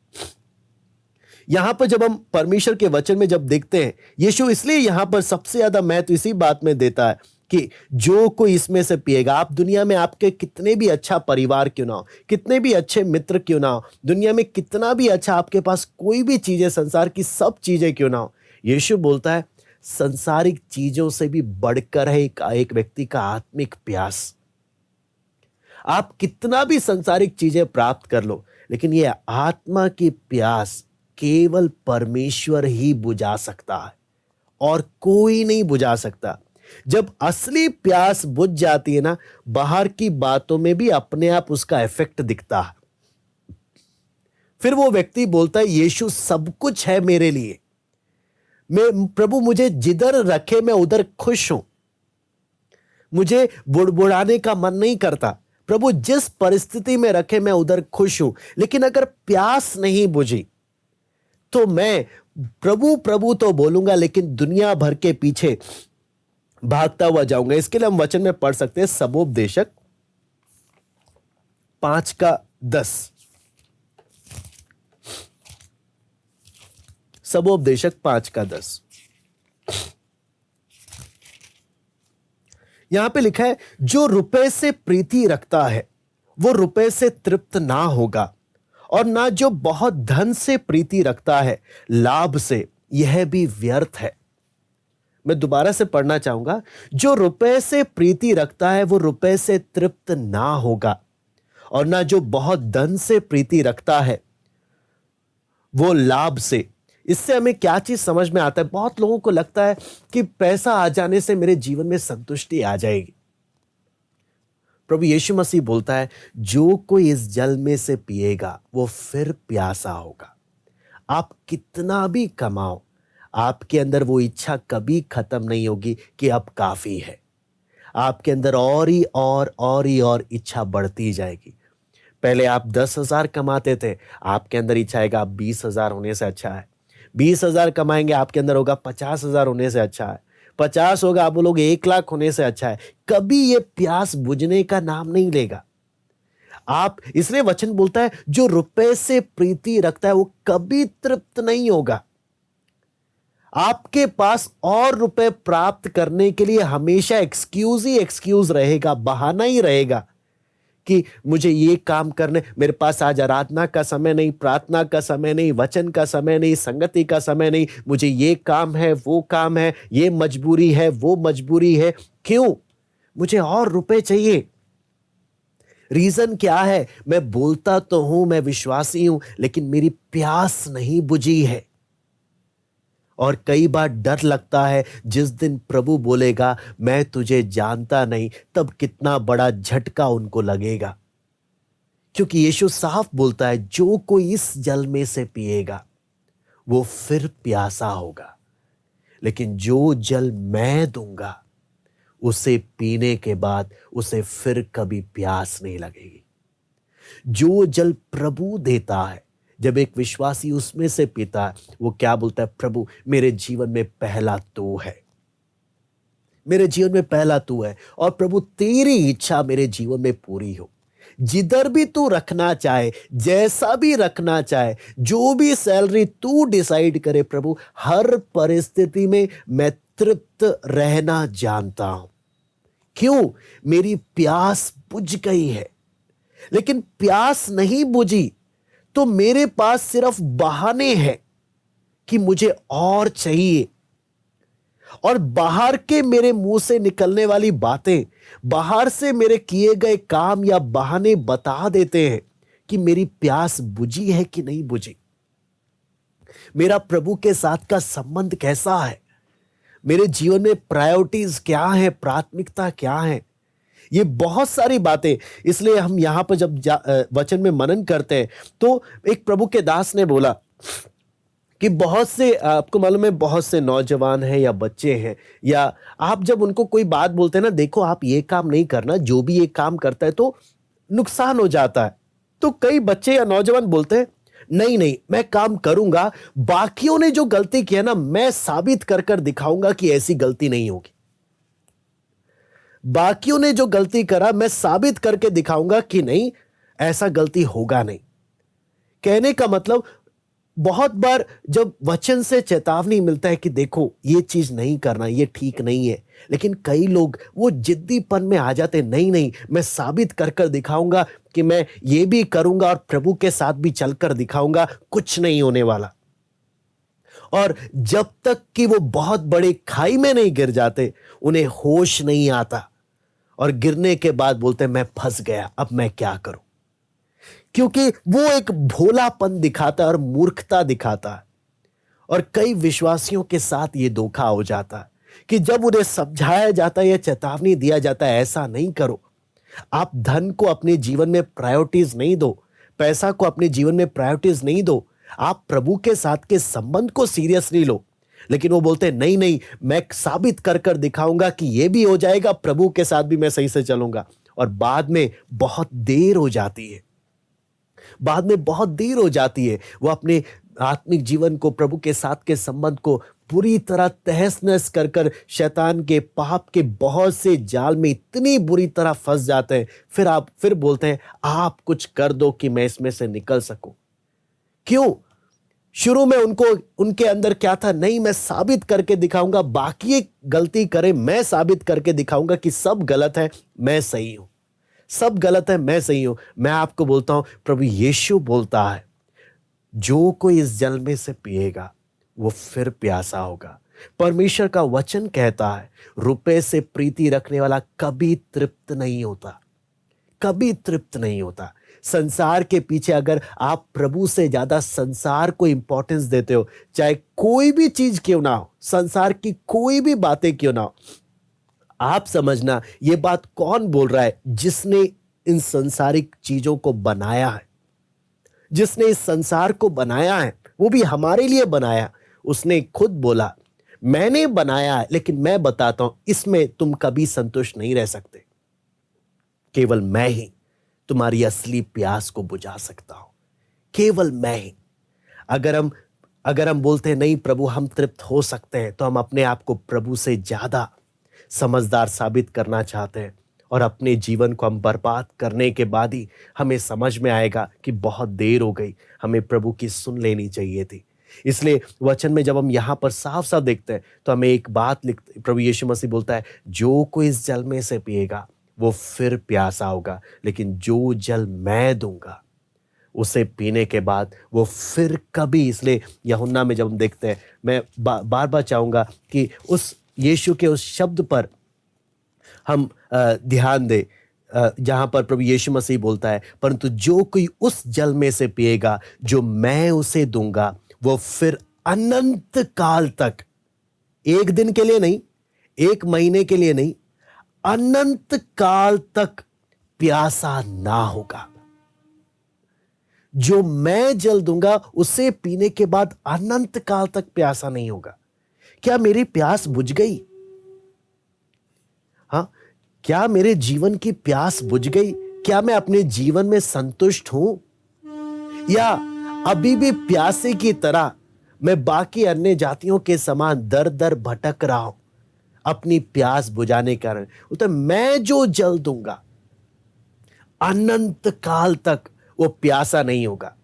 यहां पर जब हम परमेश्वर के वचन में जब देखते हैं, यीशु इसलिए यहां पर सबसे ज्यादा महत्व इसी बात में देता है कि जो कोई इसमें से पिएगा, आप दुनिया में आपके कितने भी अच्छा परिवार क्यों ना हो, कितने भी अच्छे मित्र क्यों ना हो, दुनिया में कितना भी अच्छा आपके पास कोई भी चीजें, संसार की सब चीजें क्यों ना हो, यीशु बोलता है संसारिक चीजों से भी बढ़कर है एक व्यक्ति का आत्मिक प्यास। आप कितना भी संसारिक चीजें प्राप्त कर लो, लेकिन यह आत्मा की प्यास केवल परमेश्वर ही बुझा सकता है और कोई नहीं बुझा सकता। जब असली प्यास बुझ जाती है ना, बाहर की बातों में भी अपने आप उसका इफेक्ट दिखता है। फिर वो व्यक्ति बोलता है यीशु सब कुछ है मेरे लिए, प्रभु मुझे जिधर रखे मैं उधर खुश हूं, मुझे बुड़बुड़ाने का मन नहीं करता, प्रभु जिस परिस्थिति में रखे मैं उधर खुश हूं। लेकिन अगर प्यास नहीं बुझी तो मैं प्रभु प्रभु तो बोलूंगा, लेकिन दुनिया भर के पीछे भागता हुआ जाऊंगा। इसके लिए हम वचन में पढ़ सकते हैं सबोपदेशक 5:10। सबोपदेशक 5:10 यहां पे लिखा है, जो रुपए से प्रीति रखता है वो रुपए से तृप्त ना होगा, और ना जो बहुत धन से प्रीति रखता है लाभ से, यह भी व्यर्थ है। मैं दोबारा से पढ़ना चाहूंगा, जो रुपए से प्रीति रखता है वो रुपए से तृप्त ना होगा, और ना जो बहुत धन से प्रीति रखता है वो लाभ से। इससे हमें क्या चीज समझ में आता है? बहुत लोगों को लगता है कि पैसा आ जाने से मेरे जीवन में संतुष्टि आ जाएगी। प्रभु यीशु मसीह बोलता है, जो कोई इस जल में से पिएगा वो फिर प्यासा होगा। आप कितना भी कमाओ, आपके अंदर वो इच्छा कभी खत्म नहीं होगी कि अब काफी है। आपके अंदर और इच्छा बढ़ती जाएगी। पहले आप 10,000 कमाते थे, आपके अंदर इच्छा आएगा आप 20,000 होने से अच्छा है। 20,000 कमाएंगे, आपके अंदर होगा 50,000 होने से अच्छा है। 50 होगा, आप बोलोगे 1 लाख होने से अच्छा है। कभी ये प्यास बुझने का नाम नहीं लेगा। आप इसलिए वचन बोलता है जो रुपए से प्रीति रखता है वो कभी तृप्त नहीं होगा। आपके पास और रुपए प्राप्त करने के लिए हमेशा एक्सक्यूज ही एक्सक्यूज रहेगा, बहाना ही रहेगा कि मुझे ये काम करने, मेरे पास आज आराधना का समय नहीं, प्रार्थना का समय नहीं, वचन का समय नहीं, संगति का समय नहीं, मुझे ये काम है, वो काम है, ये मजबूरी है, वो मजबूरी है। क्यों? मुझे और रुपए चाहिए। रीजन क्या है? मैं बोलता तो हूं मैं विश्वासी हूं, लेकिन मेरी प्यास नहीं बुझी है। और कई बार डर लगता है जिस दिन प्रभु बोलेगा मैं तुझे जानता नहीं, तब कितना बड़ा झटका उनको लगेगा। क्योंकि यीशु साफ बोलता है जो कोई इस जल में से पिएगा वो फिर प्यासा होगा, लेकिन जो जल मैं दूंगा उसे पीने के बाद उसे फिर कभी प्यास नहीं लगेगी। जो जल प्रभु देता है, जब एक विश्वासी उसमें से पीता है, वो क्या बोलता है? प्रभु मेरे जीवन में पहला तू है, मेरे जीवन में पहला तू है, और प्रभु तेरी इच्छा मेरे जीवन में पूरी हो। जिधर भी तू रखना चाहे, जैसा भी रखना चाहे, जो भी सैलरी तू डिसाइड करे, प्रभु हर परिस्थिति में मैं तृप्त रहना जानता हूं। क्यों? मेरी प्यास बुझ गई है। लेकिन प्यास नहीं बुझी तो मेरे पास सिर्फ बहाने हैं कि मुझे और चाहिए, और बाहर के मेरे मुंह से निकलने वाली बातें, बाहर से मेरे किए गए काम या बहाने बता देते हैं कि मेरी प्यास बुझी है कि नहीं बुझी। मेरा प्रभु के साथ का संबंध कैसा है, मेरे जीवन में प्रायोरिटीज क्या है, प्राथमिकता क्या है, ये बहुत सारी बातें। इसलिए हम यहां पर जब वचन में मनन करते हैं तो एक प्रभु के दास ने बोला कि बहुत से, आपको मालूम है, बहुत से नौजवान हैं या बच्चे हैं, या आप जब उनको कोई बात बोलते हैं ना, देखो आप ये काम नहीं करना, जो भी ये काम करता है तो नुकसान हो जाता है, तो कई बच्चे या नौजवान बोलते हैं नहीं नहीं मैं काम करूंगा, बाकियों ने जो गलती किया ना मैं साबित कर कर दिखाऊंगा कि ऐसी गलती नहीं होगी। बाकियों ने जो गलती करा मैं साबित करके दिखाऊंगा कि नहीं ऐसा गलती होगा नहीं। कहने का मतलब बहुत बार जब वचन से चेतावनी मिलता है कि देखो ये चीज नहीं करना, ये ठीक नहीं है, लेकिन कई लोग वो जिद्दीपन में आ जाते, नहीं नहीं मैं साबित कर कर दिखाऊंगा कि मैं ये भी करूंगा और प्रभु के साथ भी चलकर दिखाऊंगा, कुछ नहीं होने वाला। और जब तक कि वो बहुत बड़े खाई में नहीं गिर जाते उन्हें होश नहीं आता, और गिरने के बाद बोलते मैं फंस गया, अब मैं क्या करूं। क्योंकि वो एक भोलापन दिखाता है और मूर्खता दिखाता है। और कई विश्वासियों के साथ ये धोखा हो जाता है कि जब उन्हें समझाया जाता है या चेतावनी दिया जाता है ऐसा नहीं करो, आप धन को अपने जीवन में प्रायोरिटीज नहीं दो, पैसा को अपने जीवन में प्रायोरिटीज नहीं दो, आप प्रभु के साथ के संबंध को सीरियसली लो, लेकिन वो बोलते हैं नहीं नहीं मैं साबित कर कर दिखाऊंगा कि ये भी हो जाएगा, प्रभु के साथ भी मैं सही से चलूंगा। और बाद में बहुत देर हो जाती है, बाद में बहुत देर हो जाती है, वो अपने आत्मिक जीवन को, प्रभु के साथ के संबंध को पूरी तरह तहस नहस कर कर शैतान के पाप के बहुत से जाल में इतनी बुरी तरह फंस जाते हैं। फिर बोलते हैं आप कुछ कर दो कि मैं इसमें से निकल सकूं। क्यों? शुरू में उनके अंदर क्या था? नहीं मैं साबित करके दिखाऊंगा, बाकी गलती करे मैं साबित करके दिखाऊंगा कि सब गलत है मैं सही हूं, सब गलत है मैं सही हूं। मैं आपको बोलता हूं प्रभु यीशु बोलता है जो कोई इस जल में से पिएगा वो फिर प्यासा होगा। परमेश्वर का वचन कहता है रुपए से प्रीति रखने वाला कभी तृप्त नहीं होता, कभी तृप्त नहीं होता। संसार के पीछे अगर आप प्रभु से ज्यादा संसार को इंपॉर्टेंस देते हो, चाहे कोई भी चीज क्यों ना हो, संसार की कोई भी बातें क्यों ना हो, आप समझना ये बात कौन बोल रहा है? जिसने इन संसारिक चीजों को बनाया है, जिसने इस संसार को बनाया है, वो भी हमारे लिए बनाया। उसने खुद बोला मैंने बनाया है, लेकिन मैं बताता हूं इसमें तुम कभी संतुष्ट नहीं रह सकते, केवल मैं ही तुम्हारी असली प्यास को बुझा सकता हूं, केवल मैं ही। अगर हम बोलते हैं नहीं प्रभु हम तृप्त हो सकते हैं, तो हम अपने आप को प्रभु से ज्यादा समझदार साबित करना चाहते हैं और अपने जीवन को हम बर्बाद करने के बाद ही हमें समझ में आएगा कि बहुत देर हो गई, हमें प्रभु की सुन लेनी चाहिए थी। इसलिए वचन में जब हम यहाँ पर साफ साफ देखते हैं तो हमें एक बात लिखते, प्रभु यीशु मसीह बोलता है, जो कोई इस जल में से पिएगा वो फिर प्यासा होगा, लेकिन जो जल मैं दूंगा उसे पीने के बाद वो फिर कभी। इसलिए यूहन्ना में जब हम देखते हैं, मैं बार बार चाहूंगा कि उस यीशु के उस शब्द पर हम ध्यान दें, जहां पर प्रभु यीशु मसीह बोलता है, परंतु जो कोई उस जल में से पिएगा जो मैं उसे दूंगा वो फिर अनंत काल तक, एक दिन के लिए नहीं, एक महीने के लिए नहीं, अनंत काल तक प्यासा ना होगा। जो मैं जल दूंगा उसे पीने के बाद अनंत काल तक प्यासा नहीं होगा। क्या मेरी प्यास बुझ गई? हाँ, क्या मेरे जीवन की प्यास बुझ गई? क्या मैं अपने जीवन में संतुष्ट हूं, या अभी भी प्यासे की तरह मैं बाकी अन्य जातियों के समान दर दर भटक रहा हूं अपनी प्यास बुझाने के कारण? तो मैं जो जल दूंगा अनंत काल तक वो प्यासा नहीं होगा।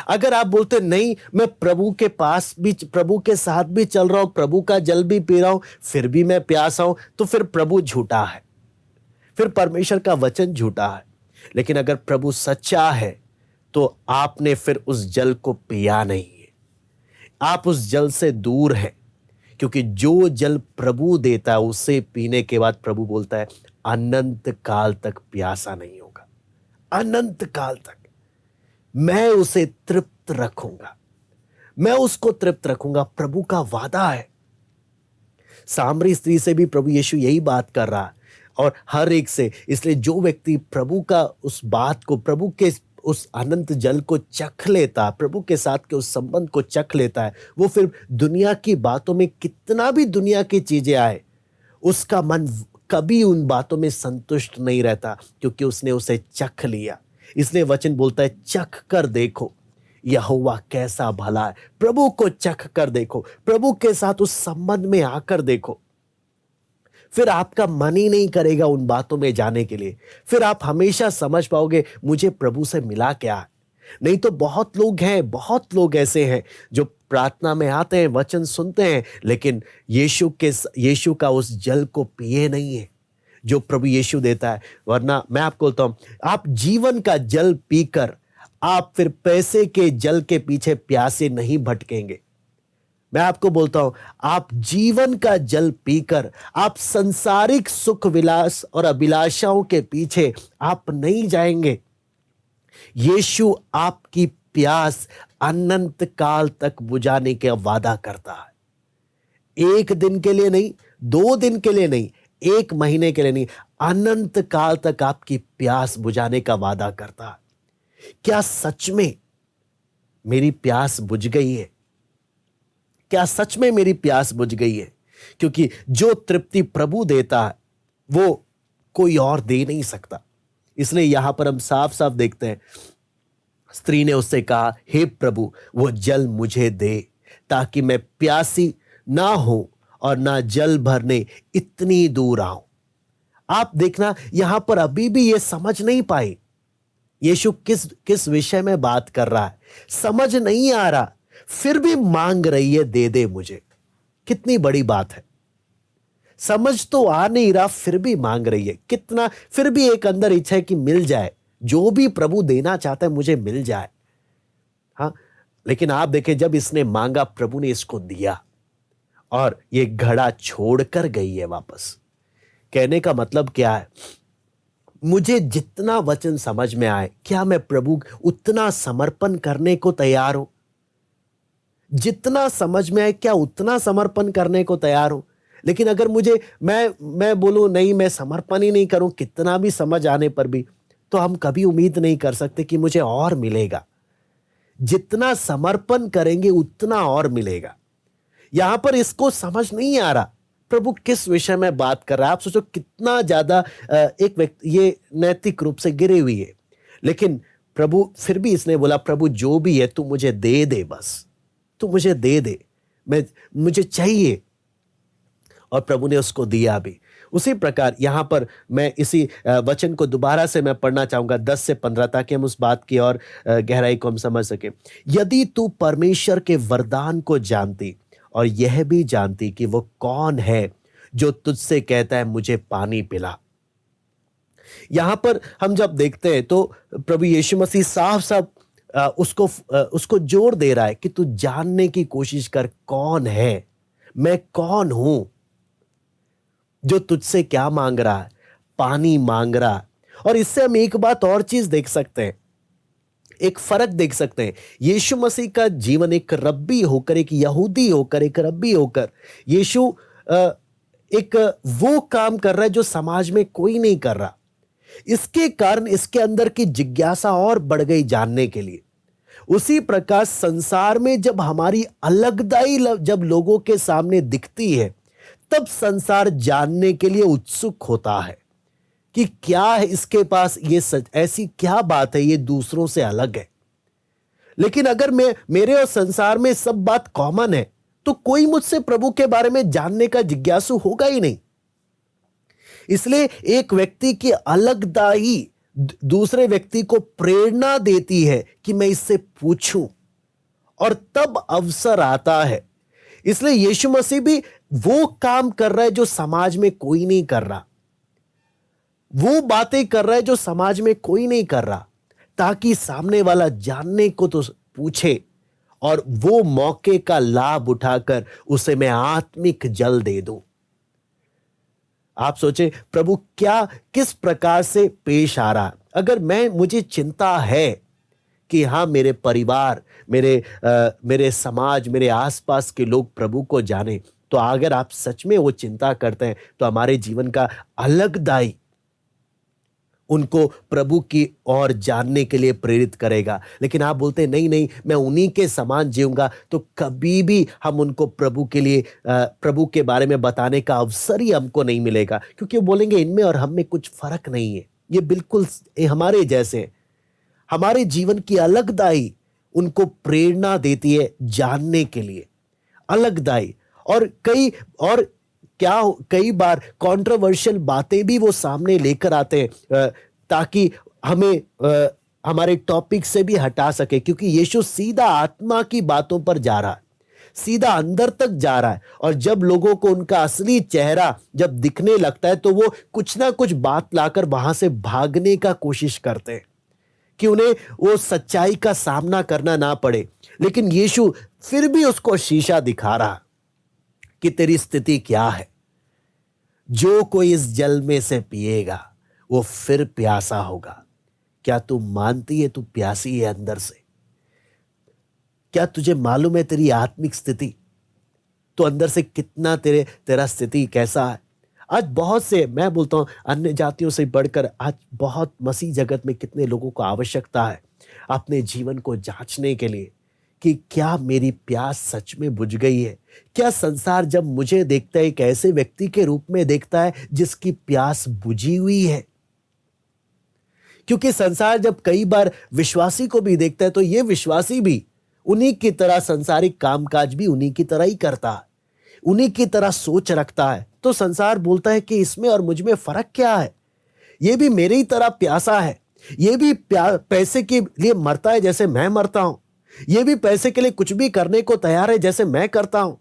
अगर आप बोलते नहीं, मैं प्रभु के पास भी, प्रभु के साथ भी चल रहा हूं, प्रभु का जल भी पी रहा हूं, फिर भी मैं प्यासा हूं, तो फिर प्रभु झूठा है, फिर परमेश्वर का वचन झूठा है। लेकिन अगर प्रभु सच्चा है तो आपने फिर उस जल को पिया नहीं है, आप उस जल से दूर हैं, क्योंकि जो जल प्रभु देता है उसे पीने के बाद प्रभु बोलता है अनंत काल तक प्यासा नहीं होगा। अनंत काल तक मैं उसे तृप्त रखूंगा, मैं उसको तृप्त रखूंगा। प्रभु का वादा है। सामरी स्त्री से भी प्रभु यीशु यही बात कर रहा है, और हर एक से। इसलिए जो व्यक्ति प्रभु का उस बात को, प्रभु के उस अनंत जल को चख लेता, प्रभु के साथ के उस संबंध को चख लेता है, वो फिर दुनिया की बातों में, कितना भी दुनिया की चीजें आए, उसका मन कभी उन बातों में संतुष्ट नहीं रहता, क्योंकि उसने उसे चख लिया। इसलिए वचन बोलता है, चख कर देखो यहोवा कैसा भला है। प्रभु को चख कर देखो, प्रभु के साथ उस संबंध में आकर देखो, फिर आपका मन ही नहीं करेगा उन बातों में जाने के लिए। फिर आप हमेशा समझ पाओगे मुझे प्रभु से मिला क्या है। नहीं तो बहुत लोग हैं, बहुत लोग ऐसे हैं जो प्रार्थना में आते हैं, वचन सुनते हैं, लेकिन यीशु का उस जल को पिए नहीं है जो प्रभु यीशु देता है। वरना मैं आपको बोलता हूं, आप जीवन का जल पीकर आप फिर पैसे के जल के पीछे प्यासे नहीं भटकेंगे। मैं आपको बोलता हूं, आप जीवन का जल पीकर आप संसारिक सुख विलास और अभिलाषाओं के पीछे आप नहीं जाएंगे। यीशु आपकी प्यास अनंत काल तक बुझाने का वादा करता है। एक दिन के लिए नहीं, 2 दिन के लिए नहीं, 1 महीने के लिए नहीं, अनंत काल तक आपकी प्यास बुझाने का वादा करता है। क्या सच में मेरी प्यास बुझ गई है? क्या सच में मेरी प्यास बुझ गई है? क्योंकि जो तृप्ति प्रभु देता है वो कोई और दे नहीं सकता। इसलिए यहां पर हम साफ साफ देखते हैं, स्त्री ने उससे कहा, हे प्रभु, वो जल मुझे दे ताकि मैं प्यासी ना हो और ना जल भरने इतनी दूर आऊं। आप देखना, यहां पर अभी भी ये समझ नहीं पाए यीशु किस विषय में बात कर रहा है। समझ नहीं आ रहा, फिर भी मांग रही है, दे दे मुझे। कितनी बड़ी बात है। समझ तो आ नहीं रहा, फिर भी मांग रही है। कितना, फिर भी एक अंदर इच्छा है कि मिल जाए, जो भी प्रभु देना चाहता है मुझे मिल जाए। हाँ, लेकिन आप देखें, जब इसने मांगा, प्रभु ने इसको दिया और ये घड़ा छोड़कर गई है वापस। कहने का मतलब क्या है? मुझे जितना वचन समझ में आए, क्या मैं प्रभु उतना समर्पण करने को तैयार हूं? जितना समझ में आए, क्या उतना समर्पण करने को तैयार हूं? लेकिन अगर मुझे मैं बोलूं नहीं, मैं समर्पण ही नहीं करूं, कितना भी समझ आने पर भी, तो हम कभी उम्मीद नहीं कर सकते कि मुझे और मिलेगा। जितना समर्पण करेंगे उतना और मिलेगा। यहां पर इसको समझ नहीं आ रहा प्रभु किस विषय में बात कर रहा है। आप सोचो कितना ज्यादा एक व्यक्ति ये नैतिक रूप से गिरी हुई है, लेकिन प्रभु फिर भी इसने बोला, प्रभु जो भी है तू मुझे दे दे, बस तू मुझे दे दे, मुझे चाहिए। और प्रभु ने उसको दिया भी। उसी प्रकार यहाँ पर मैं इसी वचन को दोबारा से मैं पढ़ना चाहूँगा 10 से 15, ताकि हम उस बात की और गहराई को हम समझ सकें। यदि तू परमेश्वर के वरदान को जानती और यह भी जानती कि वो कौन है जो तुझसे कहता है मुझे पानी पिला। यहाँ पर हम जब देखते हैं तो प्रभु यीशु मसीह साफ साफ उसको जोर दे रहा है कि तू जानने की कोशिश कर, कौन है, मैं कौन हूं जो तुझसे क्या मांग रहा है, पानी मांग रहा है। और इससे हम एक बात और चीज देख सकते हैं, एक फर्क देख सकते हैं। यीशु मसीह का जीवन एक रब्बी होकर, एक यहूदी होकर, एक रब्बी होकर, यीशु एक वो काम कर रहा है जो समाज में कोई नहीं कर रहा। इसके कारण इसके अंदर की जिज्ञासा और बढ़ गई जानने के लिए। उसी प्रकार संसार में जब हमारी अलगदाई जब लोगों के सामने दिखती है, तब संसार जानने के लिए उत्सुक होता है कि क्या है इसके पास, ये सच, ऐसी क्या बात है, ये दूसरों से अलग है। लेकिन अगर मेरे और संसार में सब बात कॉमन है, तो कोई मुझसे प्रभु के बारे में जानने का जिज्ञासु होगा ही नहीं। इसलिए एक व्यक्ति की अलगदाई दूसरे व्यक्ति को प्रेरणा देती है कि मैं इससे पूछूं, और तब अवसर आता है। इसलिए यीशु मसीह भी वो काम कर रहा है जो समाज में कोई नहीं कर रहा, वो बातें कर रहा है जो समाज में कोई नहीं कर रहा, ताकि सामने वाला जानने को तो पूछे और वो मौके का लाभ उठाकर उसे मैं आत्मिक जल दे दूं। आप सोचे प्रभु क्या किस प्रकार से पेश आ रहा। अगर मुझे चिंता है कि हाँ मेरे परिवार, मेरे समाज, मेरे आसपास के लोग प्रभु को जाने, तो अगर आप सच में वो चिंता करते हैं तो हमारे जीवन का अलगदाई उनको प्रभु की ओर जानने के लिए प्रेरित करेगा। लेकिन आप बोलते हैं नहीं नहीं मैं उन्हीं के समान जीऊंगा, तो कभी भी हम उनको प्रभु के लिए प्रभु के बारे में बताने का अवसर ही हमको नहीं मिलेगा, क्योंकि वो बोलेंगे इनमें और हम में कुछ फर्क नहीं है, ये बिल्कुल हमारे जैसे। हमारे जीवन की अलगदाई उनको प्रेरणा देती है जानने के लिए, अलगदाई। और कई बार कंट्रोवर्शियल बातें भी वो सामने लेकर आते हैं ताकि हमें हमारे टॉपिक से भी हटा सके, क्योंकि यीशु सीधा आत्मा की बातों पर जा रहा है, सीधा अंदर तक जा रहा है। और जब लोगों को उनका असली चेहरा जब दिखने लगता है, तो वो कुछ ना कुछ बात लाकर वहां से भागने का कोशिश करते हैं कि उन्हें वो सच्चाई का सामना करना ना पड़े। लेकिन यीशु फिर भी उसको शीशा दिखा रहा कि तेरी स्थिति क्या है। जो कोई इस जल में से पिएगा वो फिर प्यासा होगा। क्या तू मानती है तू प्यासी है अंदर से? क्या तुझे मालूम है तेरी आत्मिक स्थिति? तो अंदर से कितना तेरा स्थिति कैसा है? आज बहुत से, मैं बोलता हूं अन्य जातियों से बढ़कर आज बहुत मसीह जगत में कितने लोगों को आवश्यकता है अपने जीवन को जांचने के लिए कि क्या मेरी प्यास सच में बुझ गई है। क्या संसार जब मुझे देखता है एक ऐसे व्यक्ति के रूप में देखता है जिसकी प्यास बुझी हुई है? क्योंकि संसार जब कई बार विश्वासी को भी देखता है, तो ये विश्वासी भी उन्हीं की तरह संसारिक कामकाज भी उन्हीं की तरह ही करता है, उन्हीं की तरह सोच रखता है। तो संसार बोलता है कि इसमें और मुझ में फर्क क्या है? ये भी मेरी ही तरह प्यासा है, ये भी पैसे के लिए मरता है जैसे मैं मरता हूं, ये भी पैसे के लिए कुछ भी करने को तैयार है जैसे मैं करता हूं,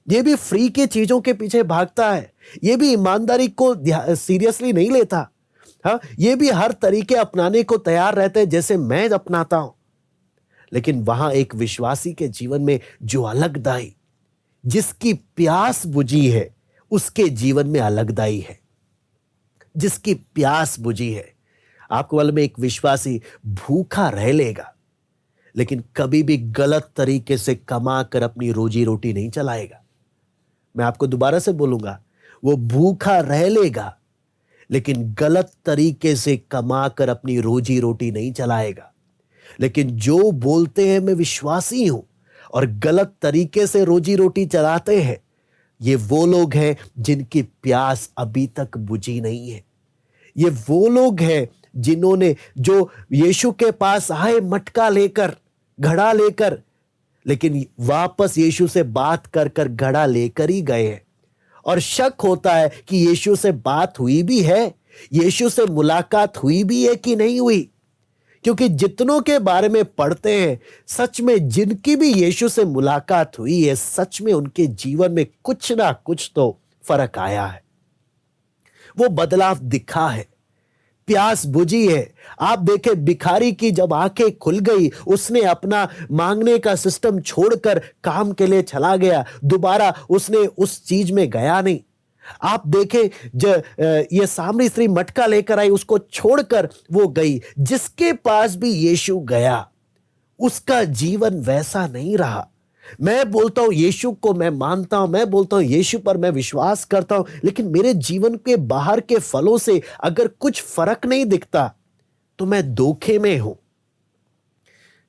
ये भी फ्री की चीजों के पीछे भागता है, ये भी ईमानदारी को सीरियसली नहीं लेता, हाँ ये भी हर तरीके अपनाने को तैयार रहते हैं जैसे मैं अपनाता हूं। लेकिन वहां एक विश्वासी के जीवन में जो अलगदाई, जिसकी प्यास बुझी है, उसके जीवन में अलगदाई है, जिसकी प्यास बुझी है। आपको मालूम है एक विश्वासी भूखा रह लेगा, लेकिन कभी भी गलत तरीके से कमा कर अपनी रोजी रोटी नहीं चलाएगा। मैं आपको दोबारा से बोलूंगा, वो भूखा रह लेगा लेकिन गलत तरीके से कमा कर अपनी रोजी रोटी नहीं चलाएगा। लेकिन जो बोलते हैं मैं विश्वासी हूं और गलत तरीके से रोजी रोटी चलाते हैं, ये वो लोग हैं जिनकी प्यास अभी तक बुझी नहीं है। ये वो लोग हैं जो यीशु के पास आए मटका लेकर, घड़ा लेकर, लेकिन वापस यीशु से बात कर कर घड़ा लेकर ही गए हैं। और शक होता है कि यीशु से बात हुई भी है, यीशु से मुलाकात हुई भी है कि नहीं हुई। क्योंकि जितनों के बारे में पढ़ते हैं, सच में जिनकी भी यीशु से मुलाकात हुई है, सच में उनके जीवन में कुछ ना कुछ तो फर्क आया है, वो बदलाव दिखा है, प्यास बुझी है। आप देखें, भिखारी की जब आंखें खुल गई, उसने अपना मांगने का सिस्टम छोड़कर काम के लिए चला गया, दोबारा उसने उस चीज में गया नहीं। आप देखें, ये सामरी स्त्री मटका लेकर आई, उसको छोड़कर वो गई। जिसके पास भी यीशु गया, उसका जीवन वैसा नहीं रहा। मैं बोलता हूं यीशु को मैं मानता हूं, मैं बोलता हूं यीशु पर मैं विश्वास करता हूं, लेकिन मेरे जीवन के बाहर के फलों से अगर कुछ फर्क नहीं दिखता तो मैं धोखे में हूं।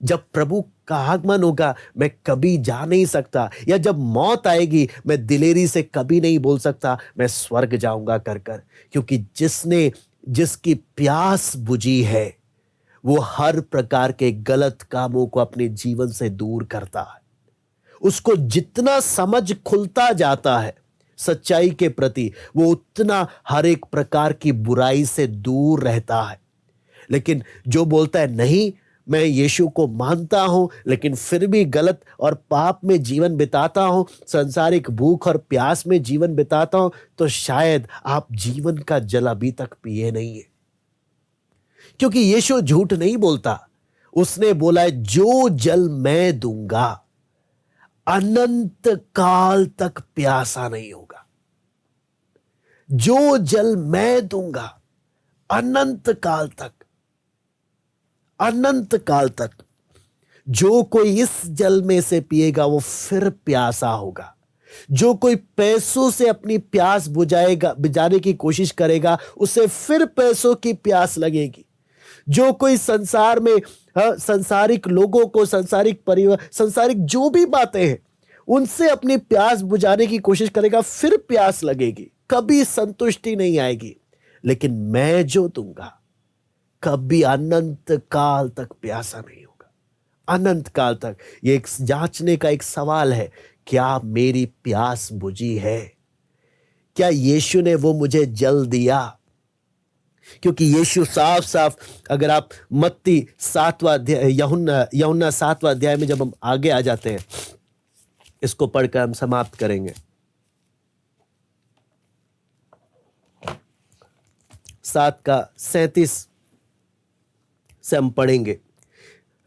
जब प्रभु का आगमन होगा, मैं कभी जा नहीं सकता, या जब मौत आएगी, मैं दिलेरी से कभी नहीं बोल सकता मैं स्वर्ग जाऊंगा कर कर। क्योंकि जिसकी प्यास बुझी है, वो हर प्रकार के गलत कामों को अपने जीवन से दूर करता है। उसको जितना समझ खुलता जाता है सच्चाई के प्रति, वो उतना हर एक प्रकार की बुराई से दूर रहता है। लेकिन जो बोलता है नहीं, मैं यीशु को मानता हूं लेकिन फिर भी गलत और पाप में जीवन बिताता हूं, सांसारिक भूख और प्यास में जीवन बिताता हूं, तो शायद आप जीवन का जल अभी तक पिए नहीं है। क्योंकि यीशु झूठ नहीं बोलता, उसने बोला है जो जल मैं दूंगा अनंत काल तक प्यासा नहीं होगा। जो जल मैं दूंगा अनंत काल तक, अनंत काल तक। जो कोई इस जल में से पिएगा वो फिर प्यासा होगा। जो कोई पैसों से अपनी प्यास बुझाने की कोशिश करेगा, उसे फिर पैसों की प्यास लगेगी। जो कोई संसार में संसारिक लोगों को, संसारिक परिवार, संसारिक जो भी बातें हैं, उनसे अपनी प्यास बुझाने की कोशिश करेगा, फिर प्यास लगेगी, कभी संतुष्टि नहीं आएगी। लेकिन मैं जो दूंगा कभी अनंत काल तक प्यासा नहीं होगा, अनंत काल तक। ये एक जांचने का एक सवाल है, क्या मेरी प्यास बुझी है? क्या यीशु ने वो मुझे जल दिया? क्योंकि यीशु साफ साफ, अगर आप मत्ती 7वां अध्याय, यूहन्ना 7वां अध्याय में जब हम आगे आ जाते हैं, इसको पढ़कर हम समाप्त करेंगे। 7:37 से हम पढ़ेंगे।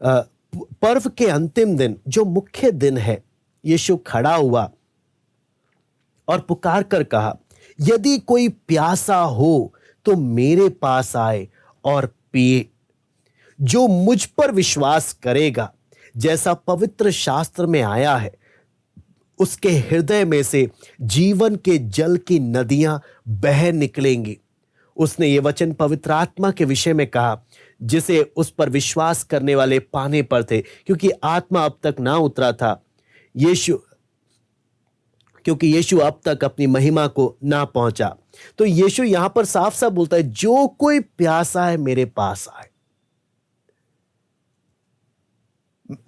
पर्व के अंतिम दिन, जो मुख्य दिन है, यीशु खड़ा हुआ और पुकार कर कहा, यदि कोई प्यासा हो तो मेरे पास आए और पिए। जो मुझ पर विश्वास करेगा, जैसा पवित्र शास्त्र में आया है, उसके हृदय में से जीवन के जल की नदियां बह निकलेंगी। उसने ये वचन पवित्र आत्मा के विषय में कहा, जिसे उस पर विश्वास करने वाले पाने पर थे, क्योंकि आत्मा अब तक ना उतरा था, क्योंकि यीशु अब तक अपनी महिमा को ना पहुंचा। तो यीशु यहां पर साफ साफ बोलता है, जो कोई प्यासा है मेरे पास आए।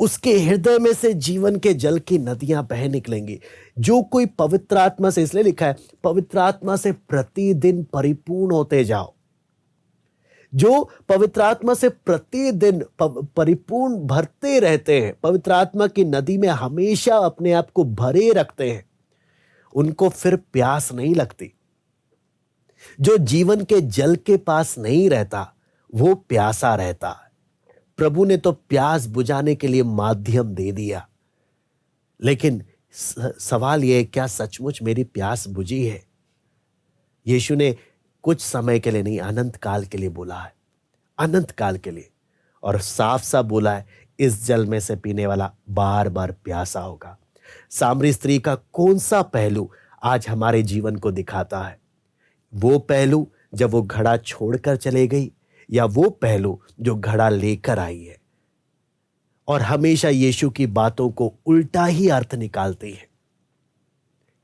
उसके हृदय में से जीवन के जल की नदियां बह निकलेंगी। जो कोई पवित्र आत्मा से, इसलिए लिखा है पवित्र आत्मा से प्रतिदिन परिपूर्ण होते जाओ। जो पवित्र आत्मा से प्रतिदिन परिपूर्ण भरते रहते हैं, पवित्र आत्मा की नदी में हमेशा अपने आप को भरे रखते हैं, उनको फिर प्यास नहीं लगती। जो जीवन के जल के पास नहीं रहता, वो प्यासा रहता है। प्रभु ने तो प्यास बुझाने के लिए माध्यम दे दिया, लेकिन सवाल यह है, क्या सचमुच मेरी प्यास बुझी है? यीशु ने कुछ समय के लिए नहीं, अनंत काल के लिए बोला है, अनंत काल के लिए। और साफ साफ बोला है, इस जल में से पीने वाला बार बार प्यासा होगा। सामरी स्त्री का कौन सा पहलू आज हमारे जीवन को दिखाता है? वो पहलू जब वो घड़ा छोड़कर चले गई, या वो पहलू जो घड़ा लेकर आई है और हमेशा यीशु की बातों को उल्टा ही अर्थ निकालती है?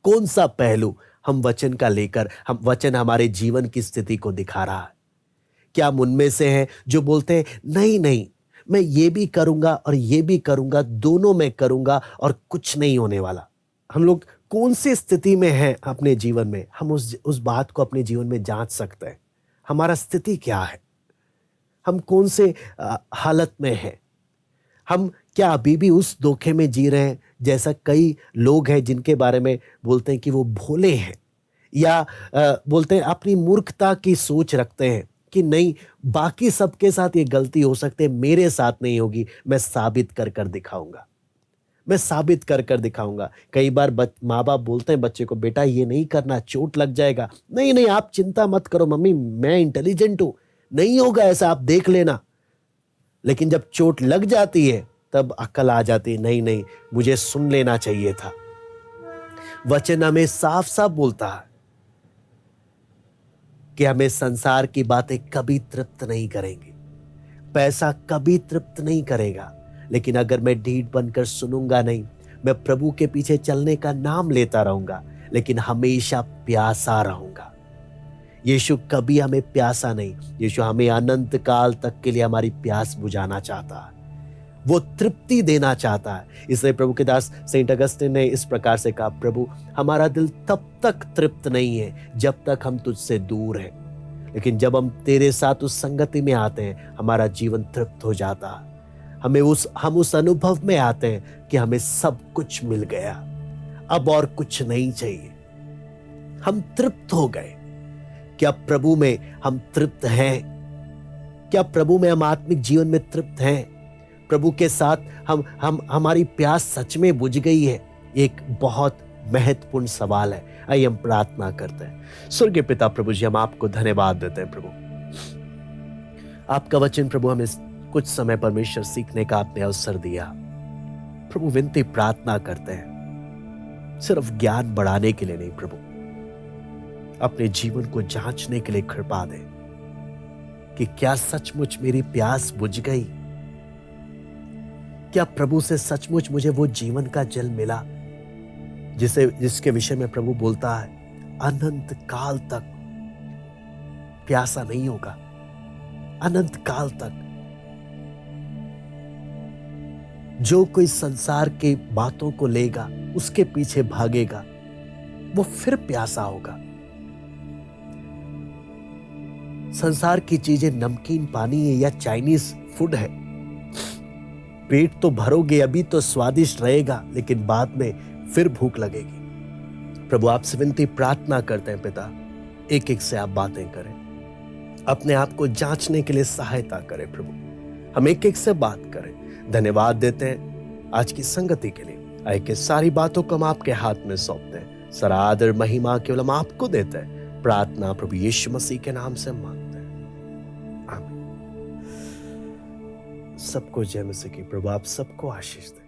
कौन सा पहलू हम वचन का लेकर, हम वचन हमारे जीवन की स्थिति को दिखा रहा है? क्या हम उनमें से हैं जो बोलते हैं नहीं नहीं, मैं ये भी करूंगा और ये भी करूंगा, दोनों मैं करूंगा और कुछ नहीं होने वाला? हम लोग कौन सी स्थिति में हैं अपने जीवन में, हम उस बात को अपने जीवन में जांच सकते हैं। हमारा स्थिति क्या है, हम कौन से हालत में हैं, हम क्या अभी भी उस धोखे में जी रहे हैं जैसा कई लोग हैं जिनके बारे में बोलते हैं कि वो भोले हैं, या बोलते हैं अपनी मूर्खता की सोच रखते हैं कि नहीं, बाकी सबके साथ ये गलती हो सकती है, मेरे साथ नहीं होगी, मैं साबित कर कर दिखाऊंगा, मैं साबित कर कर दिखाऊंगा। कई बार माँ बाप बोलते हैं बच्चे को, बेटा ये नहीं करना, चोट लग जाएगा। नहीं नहीं, आप चिंता मत करो मम्मी, मैं इंटेलिजेंट हूं, नहीं होगा ऐसा, आप देख लेना। लेकिन जब चोट लग जाती है तब अक्ल आ जाती है, नहीं नहीं, मुझे सुन लेना चाहिए था। वचन हमें साफ साफ बोलता है कि हमें संसार की बातें कभी तृप्त नहीं करेंगी, पैसा कभी तृप्त नहीं करेगा, लेकिन अगर मैं ढीठ बनकर सुनूंगा नहीं, मैं प्रभु के पीछे चलने का नाम लेता रहूंगा, लेकिन हमेशा प्यासा रहूंगा। यीशु कभी हमें प्यासा नहीं, यीशु हमें अनंत काल तक के लिए हमारी प्यास बुझाना चाहता है, वो तृप्ति देना चाहता है। इसलिए प्रभु के दास सेंट अगस्तिन ने इस प्रकार से कहा, प्रभु हमारा दिल तब तक तृप्त नहीं है जब तक हम तुझसे दूर हैं, लेकिन जब हम तेरे साथ उस संगति में आते हैं हमारा जीवन तृप्त हो जाता है। हम उस अनुभव में आते हैं कि हमें सब कुछ मिल गया, अब और कुछ नहीं चाहिए, हम तृप्त हो गए। क्या प्रभु में हम तृप्त हैं? क्या प्रभु में हम आत्मिक जीवन में तृप्त हैं? प्रभु के साथ हम हमारी प्यास सच में बुझ गई है? एक बहुत महत्वपूर्ण सवाल है। आइए हम प्रार्थना करते हैं। स्वर्गीय पिता प्रभु जी, हम आपको धन्यवाद देते हैं प्रभु, आपका वचन प्रभु हमें कुछ समय परमेश्वर सीखने का आपने अवसर दिया। प्रभु विनती प्रार्थना करते हैं, सिर्फ ज्ञान बढ़ाने के लिए नहीं प्रभु, अपने जीवन को जांचने के लिए कृपा दे कि क्या सचमुच मेरी प्यास बुझ गई, क्या प्रभु से सचमुच मुझे वो जीवन का जल मिला जिसके विषय में प्रभु बोलता है अनंत काल तक प्यासा नहीं होगा, अनंत काल तक। जो कोई संसार के बातों को लेगा, उसके पीछे भागेगा, वो फिर प्यासा होगा। संसार की चीजें नमकीन पानी है या चाइनीज फूड है, पेट तो भरोगे, अभी तो स्वादिष्ट रहेगा, लेकिन बाद में फिर भूख लगेगी। प्रभु आपसे विनती प्रार्थना करते हैं पिता, एक एक से आप बातें करें, अपने आप को जांचने के लिए सहायता करें प्रभु, हम एक एक से बात करें। धन्यवाद देते हैं आज की संगति के लिए। आए के सारी बातों को हम आपके हाथ में सौंपते हैं, सारा आदर महिमा केवल हम आपको देते हैं। प्रार्थना प्रभु यीशु मसीह के नाम से मांगते हैं, आमीन। सबको जय मसीह की। प्रभु आप सबको आशीष दें।